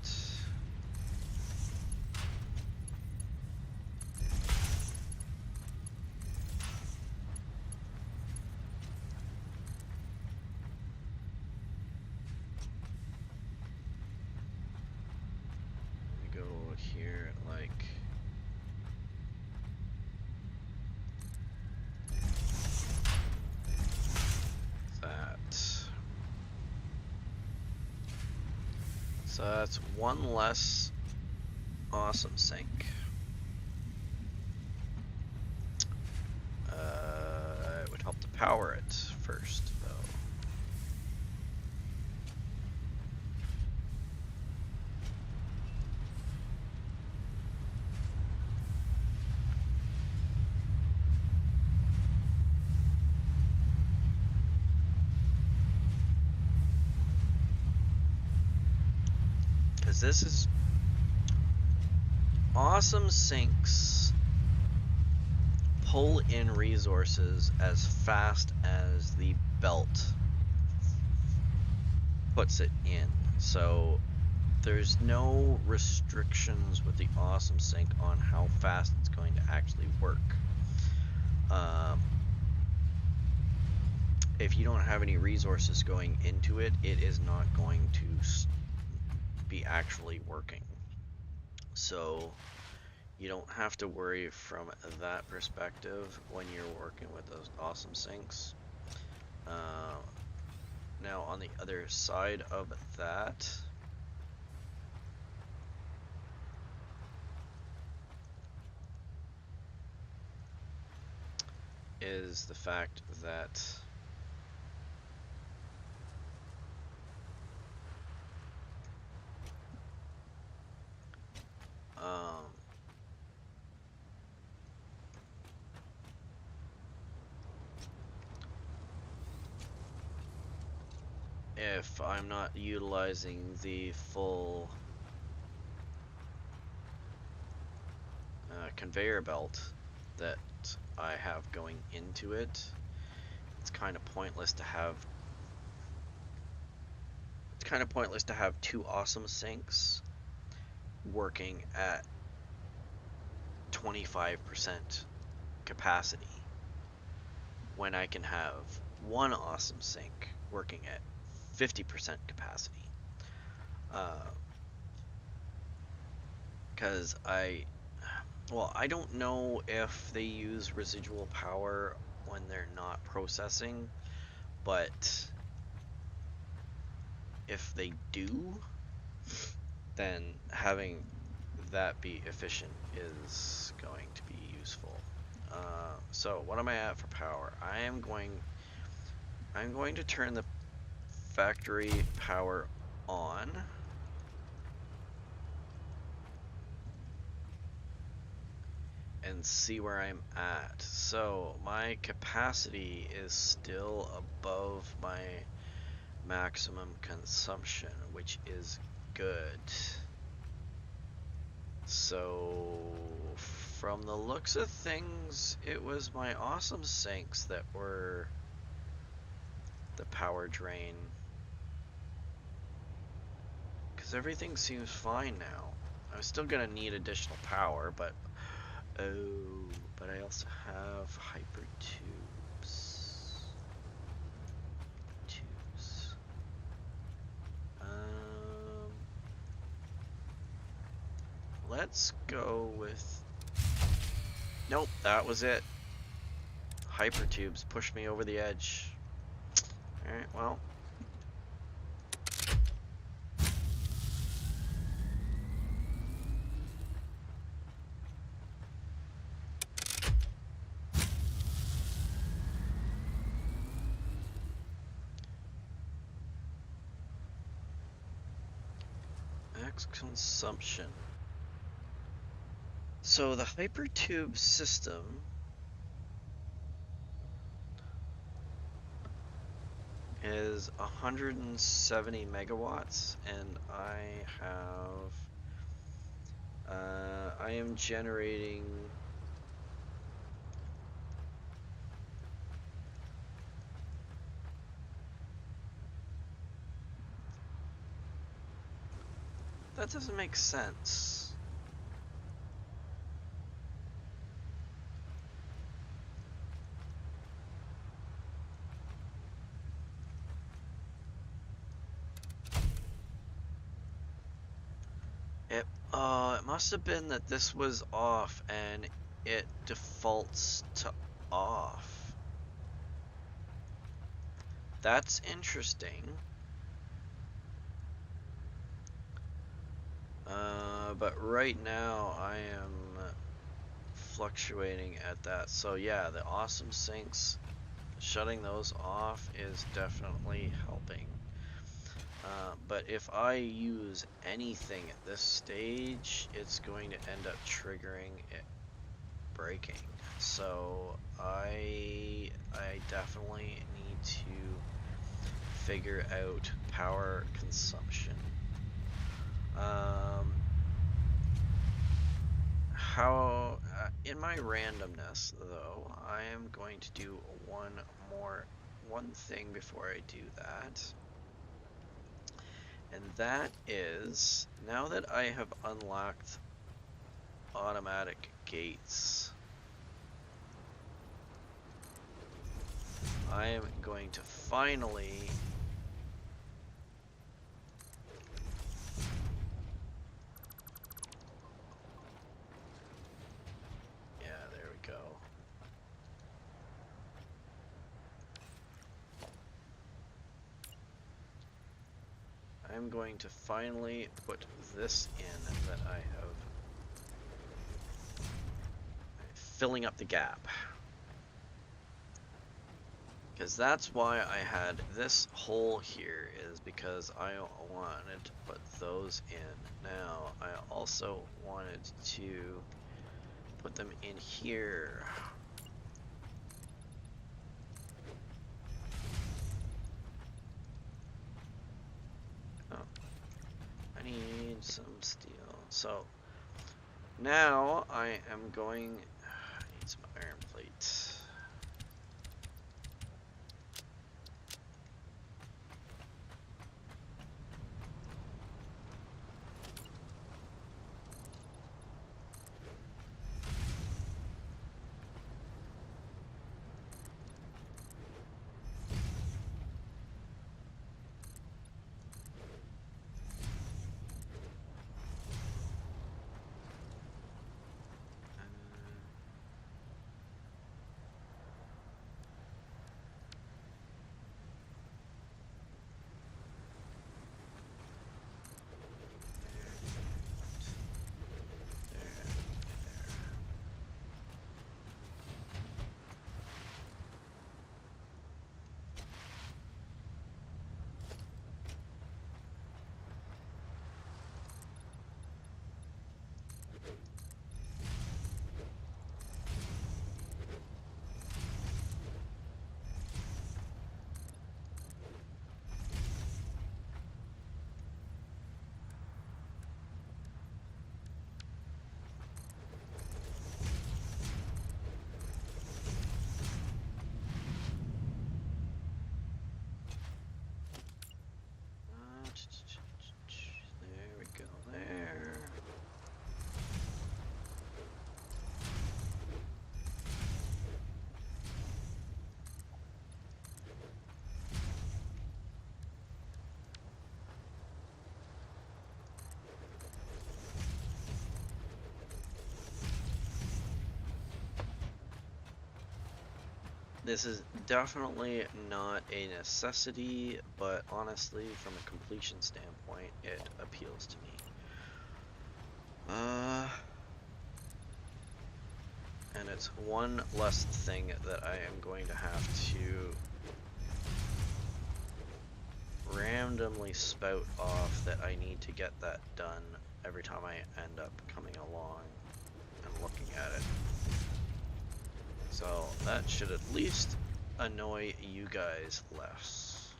Let me go here like that. So that's one less awesome sink. It would help to power it first, though. Because this is awesome sinks pull in resources as fast as the belt puts it in. So there's no restrictions with the awesome sink on how fast it's going to actually work. If you don't have any resources going into it, it is not going to be actually working. So you don't have to worry from that perspective when you're working with those awesome sinks. Now on the other side of that, is the fact that if I'm not utilizing the full conveyor belt that I have going into it, it's kind of pointless to have two awesome sinks working at 25% capacity when I can have one awesome sink working at 50% capacity. Because I don't know if they use residual power when they're not processing, but if they do, then having that be efficient is going to be useful. So what am I at for power? I'm going to turn the factory power on. And see where I'm at. So my capacity is still above my maximum consumption, which is good. So from the looks of things, it was my awesome sinks that were the power drain. Because everything seems fine now. I'm still gonna need additional power, but but I also have hyper tubes. Let's go with... Nope, that was it. Hypertubes pushed me over the edge. Alright, well. Max consumption. So the hypertube system is 170 megawatts, and I am generating that doesn't make sense. It must have been that this was off and it defaults to off. That's interesting. But right now I am fluctuating at that. So yeah, the awesome sinks, shutting those off is definitely helping. But if I use anything at this stage, it's going to end up triggering it breaking. So I definitely need to figure out power consumption. How in my randomness though, I am going to do one thing before I do that. And that is, now that I have unlocked automatic gates, I am going to finally yeah, there we go. I'm going to finally put this in that I have filling up the gap. Because that's why I had this hole here, is because I wanted to put those in. Now, I also wanted to put them in here. Oh, I need some steel. So, now I am going, I need some iron plate. There we go, there. This is definitely not a necessity, but honestly, from a completion standpoint, it appeals to me. And it's one less thing that I am going to have to randomly spout off that I need to get that done every time I end up coming along and looking at it. So that should at least annoy you guys less.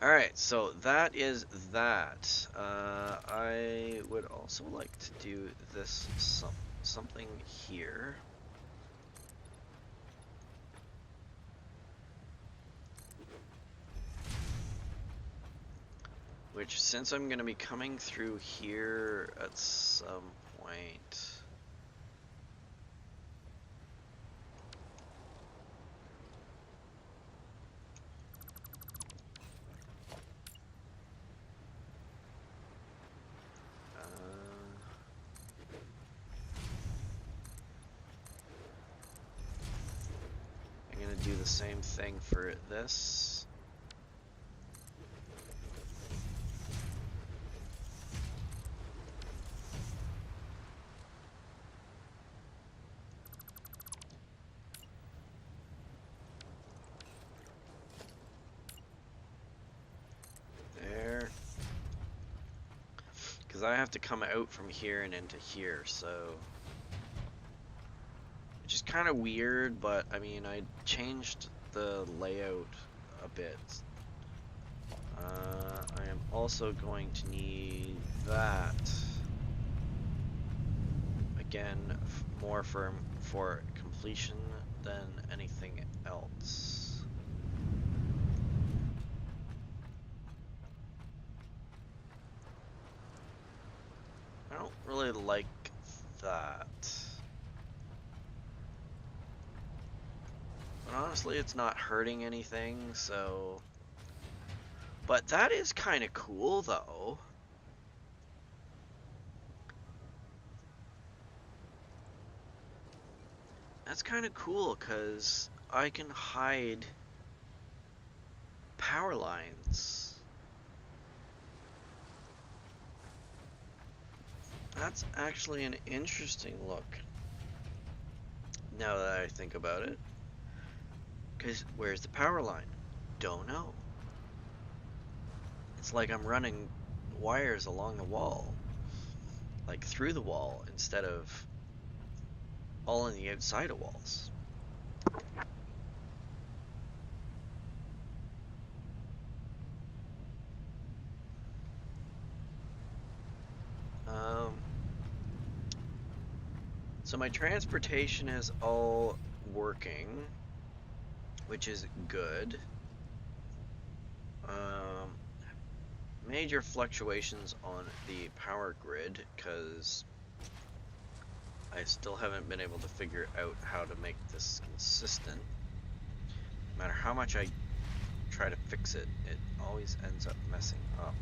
Alright, so that is that. I would also like to do this something here. Which, since I'm going to be coming through here at some point, I'm going to do the same thing for this. I have to come out from here and into here, so... Which is kind of weird, but I mean, I changed the layout a bit. I am also going to need that. Again, more for completion than anything else. I don't really like that. But honestly, it's not hurting anything, so... But that is kind of cool, though. That's kind of cool, because I can hide power lines. That's actually an interesting look, now that I think about it. Because where's the power line? Don't know. It's like I'm running wires along the wall, like through the wall, instead of all on the outside of walls. So my transportation is all working, which is good. Major fluctuations on the power grid, because I still haven't been able to figure out how to make this consistent. No matter how much I try to fix it, it always ends up messing up.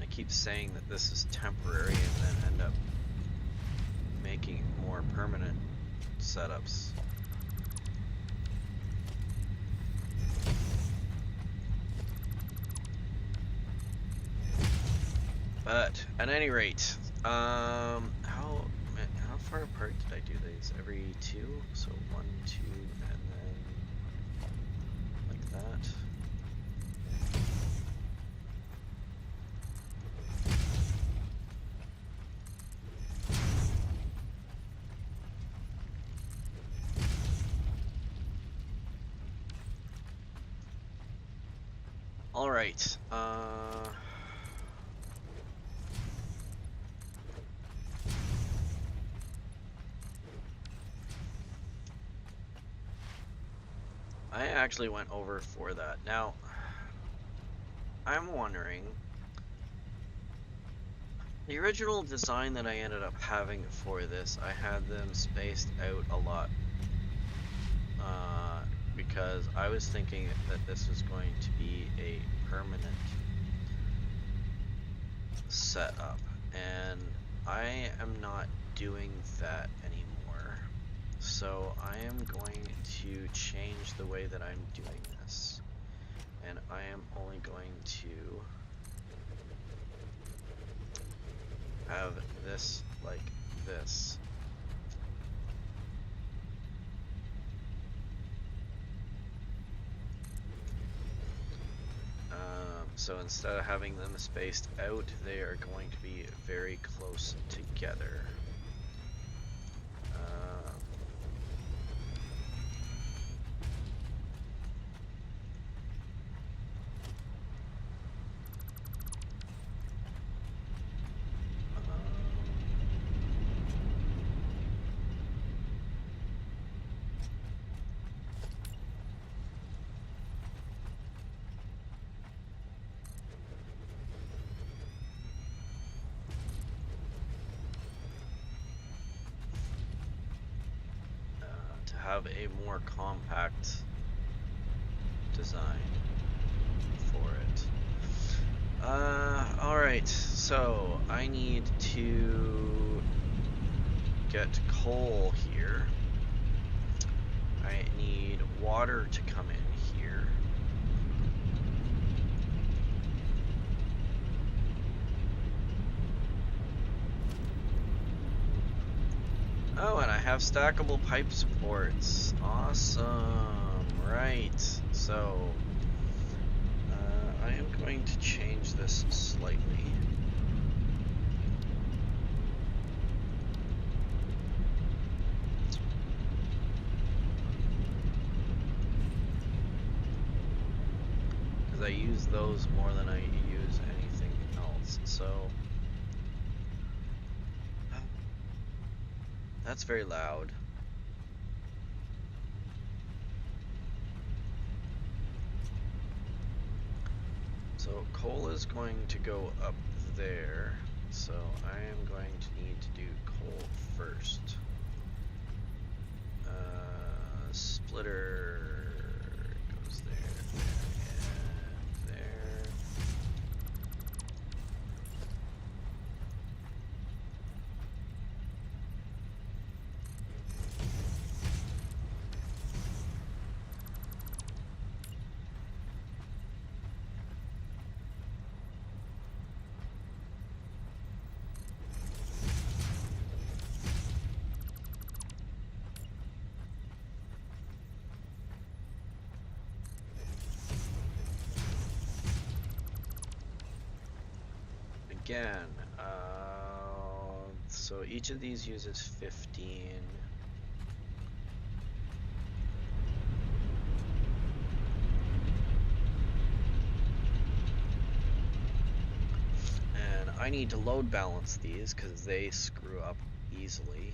I keep saying that this is temporary and then end up making more permanent setups. But at any rate, how far apart did I do these? Every 2? So 1, 2, and then like that. All right. I actually went over for that. Now, I'm wondering, the original design that I ended up having for this, I had them spaced out a lot, because I was thinking that this was going to be a permanent setup, and I am not doing that anymore. So I am going to change the way that I'm doing this, and I am only going to have this like this. So instead of having them spaced out, they are going to be very close together. Have a more compact design for it. Alright, so I need to get coal here. I need water to come in here. Oh, and I have stackable pipe supports. Awesome. Right. So, I am going to change this slightly. Because I use those more than I use anything else, so... That's very loud. So coal is going to go up there, so I am going to need to do coal first. Splitter goes there, and there. Again, so each of these uses 15. And I need to load balance these because they screw up easily.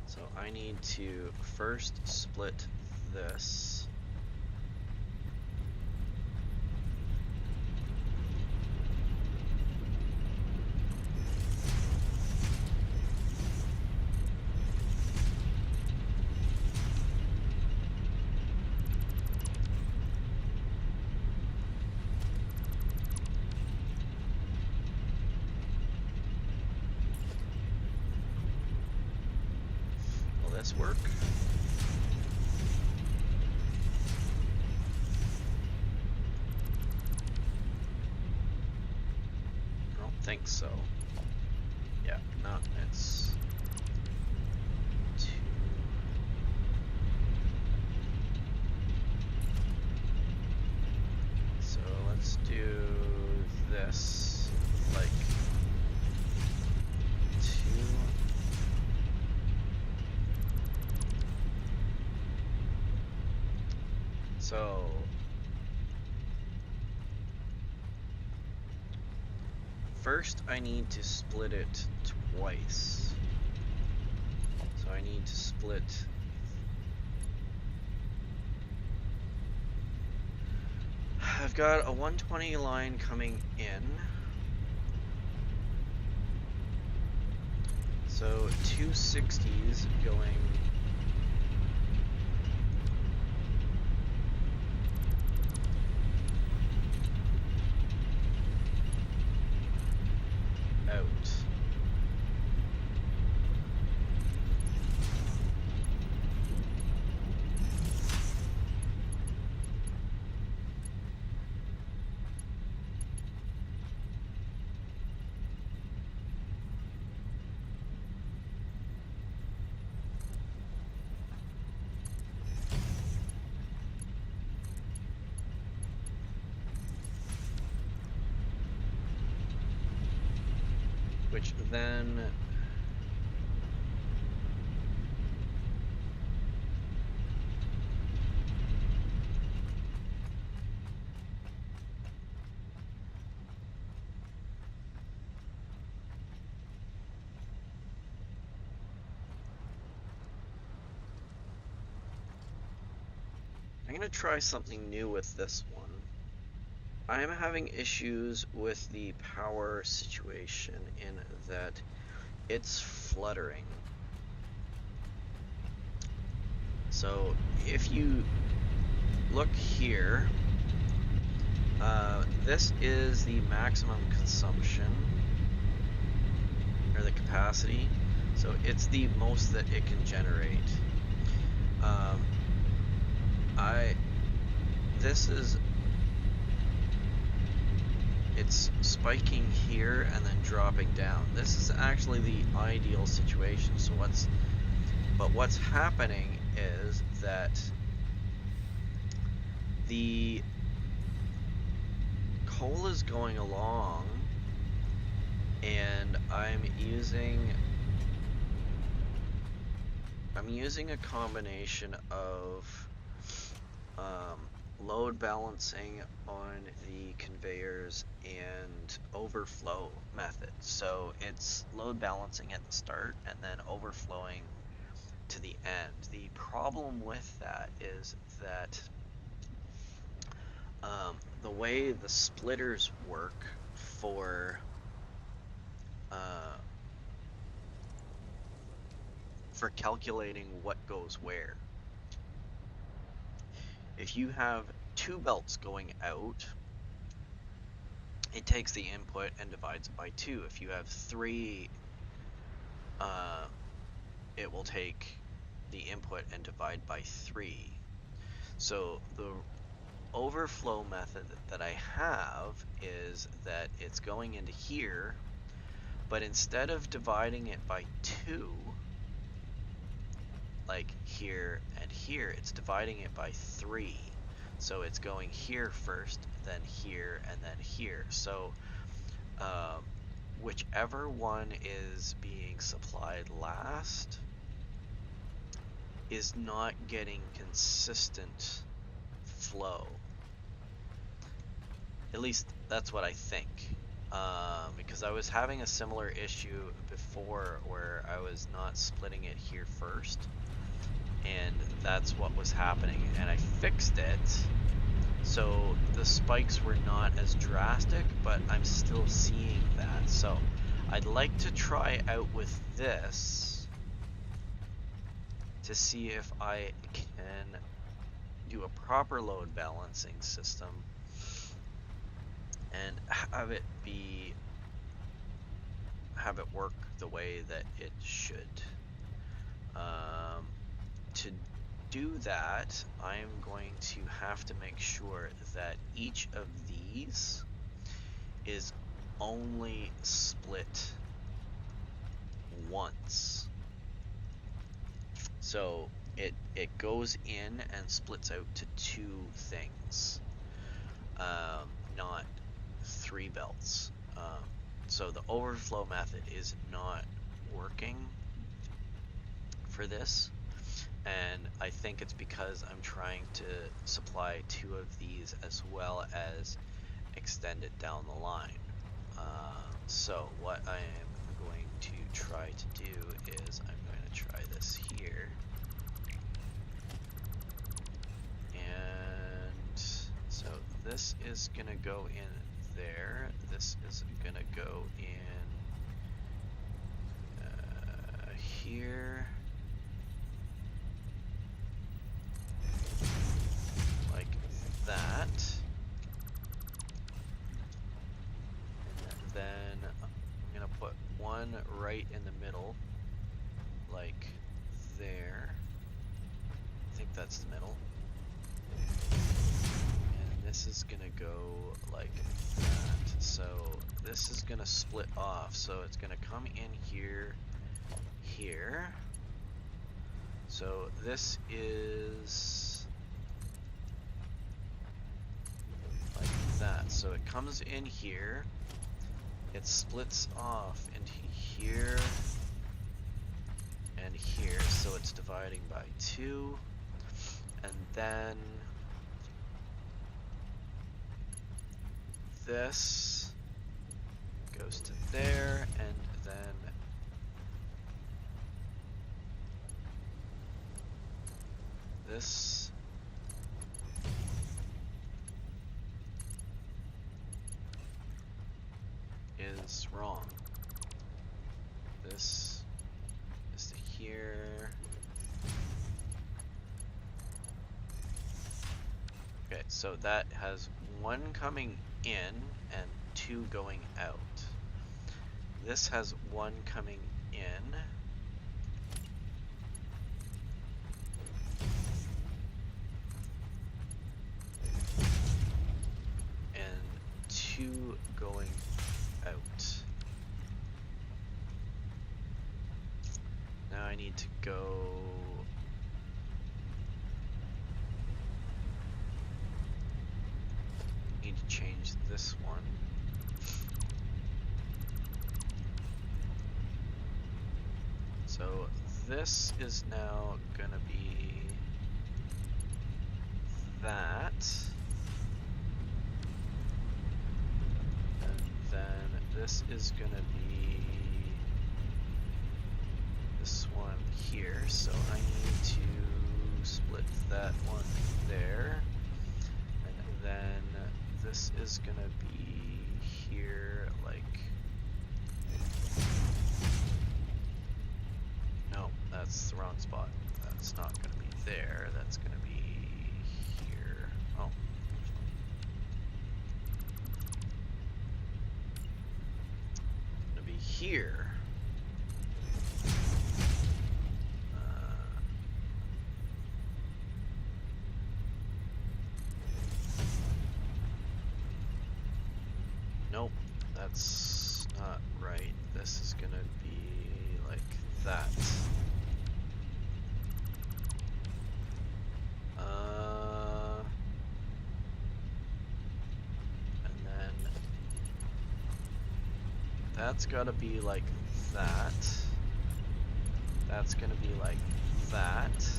So I need to first split this. Will this work? I don't think so. Yeah, no, it's 2. So let's do this like 2. So first I need to split it twice. So I need to split I've got a 120 line coming in. So 260s going out. Which then I'm gonna try something new with this one. I am having issues with the power situation in that it's fluttering. So if you look here, this is the maximum consumption, or the capacity, so it's the most that it can generate. This is, it it's spiking here and then dropping down. This is actually the ideal situation. So what's happening is that the coal is going along, and I'm using a combination of load balancing on the conveyors and overflow method. So it's load balancing at the start and then overflowing to the end. The problem with that is that the way the splitters work for uh, calculating what goes where. If you have two belts going out, it takes the input and divides it by 2. If you have 3, it will take the input and divide by 3. So the overflow method that I have is that it's going into here, but instead of dividing it by 2, like here and here, it's dividing it by 3. So it's going here first, then here, and then here. So whichever one is being supplied last is not getting consistent flow. At least that's what I think. Because I was having a similar issue before where I was not splitting it here first, and that's what was happening, and I fixed it so the spikes were not as drastic, but I'm still seeing that. So I'd like to try out with this to see if I can do a proper load balancing system and have it work the way that it should. To do that, I'm going to have to make sure that each of these is only split once. So it goes in and splits out to 2 things, not 3 belts. So the overflow method is not working for this, and I think it's because I'm trying to supply 2 of these as well as extend it down the line. So what I am going to try to do is I'm going to try this here, and so this is gonna go in there, this is gonna go in here, like that, and then I'm gonna put one right in the middle, like there. I think that's the middle. And this is gonna go like that. So this is gonna split off. So it's gonna come in here, here. So this is like that. So it comes in here, it splits off into here and here. So it's dividing by 2. And then this goes to there, and then this is wrong. This is to here. Okay, so that has 1 coming in and 2 going out. This has 1 coming in and 2 two going out. Now I need to go... Need to change this one. So this is now gonna be that. And then this is gonna be this one here. So I need to split that one there. And then this is gonna be here, like... No, that's the wrong spot. That's not gonna be there, that's gonna be here. Oh. Gonna be here. Nope, that's not right. This is gonna be like that. And then that's gotta be like that. That's gonna be like that.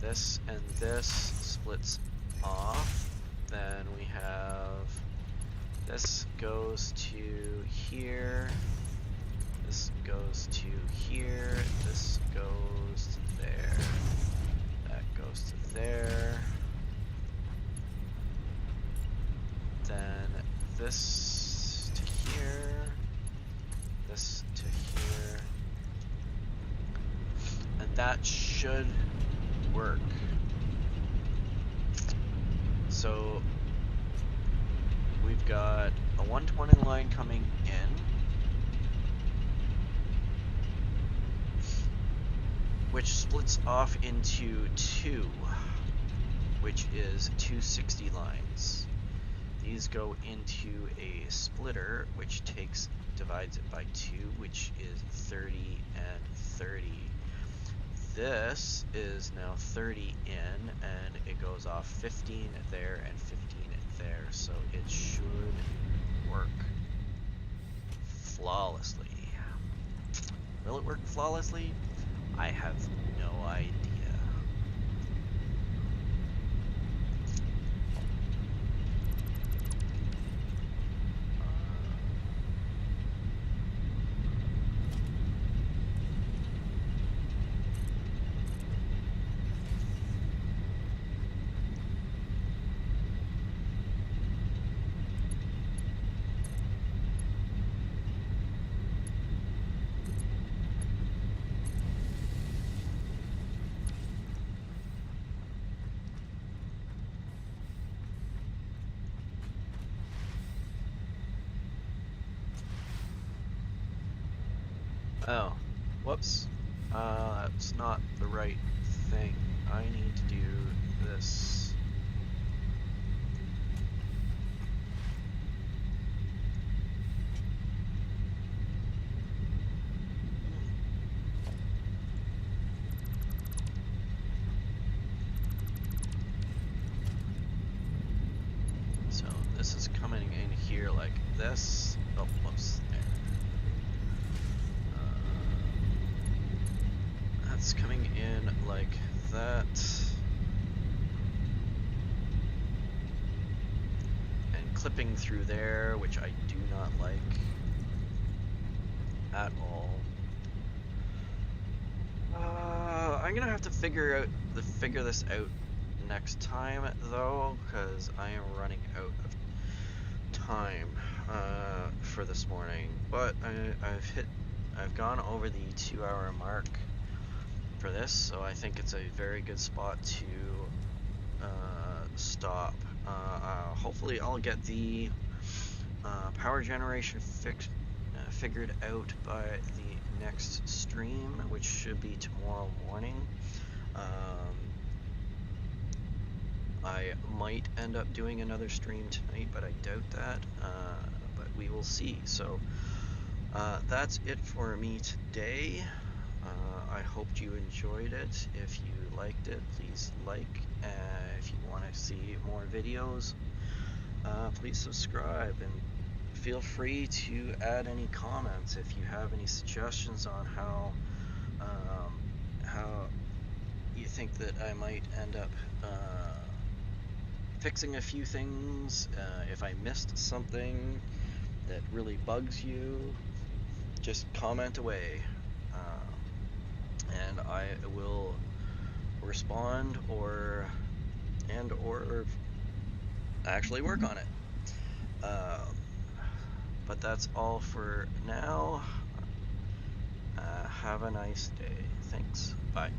This and this splits off. Then we have this goes to here. This goes to here. This goes to there. That goes to there. Then this to here. This to here. And that should work. So we've got a 120 line coming in, which splits off into two, which is 260 lines. These go into a splitter, which divides it by 2, which is 30 and 30. This is now 30 in, and it goes off 15 there and 15 there, so it should work flawlessly. Will it work flawlessly? I have no idea. Oh, whoops. That's not the right thing. I need to do this. So this is coming in here like this. Oh, whoops. There. That's coming in like that. And clipping through there, which I do not like at all. I'm gonna have to figure this out next time though, because I am running out of time for this morning. But I've gone over the 2-hour mark for this, so I think it's a very good spot to stop. Hopefully I'll get the power generation figured out by the next stream, which should be tomorrow morning. I might end up doing another stream tonight, but I doubt that. But we will see. So that's it for me today. I hoped you enjoyed it. If you liked it, please like. If you want to see more videos, please subscribe, and feel free to add any comments if you have any suggestions on how you think that I might end up fixing a few things. If I missed something that really bugs you, just comment away, and I will respond or actually work on it. But that's all for now. Have a nice day. Thanks. Bye.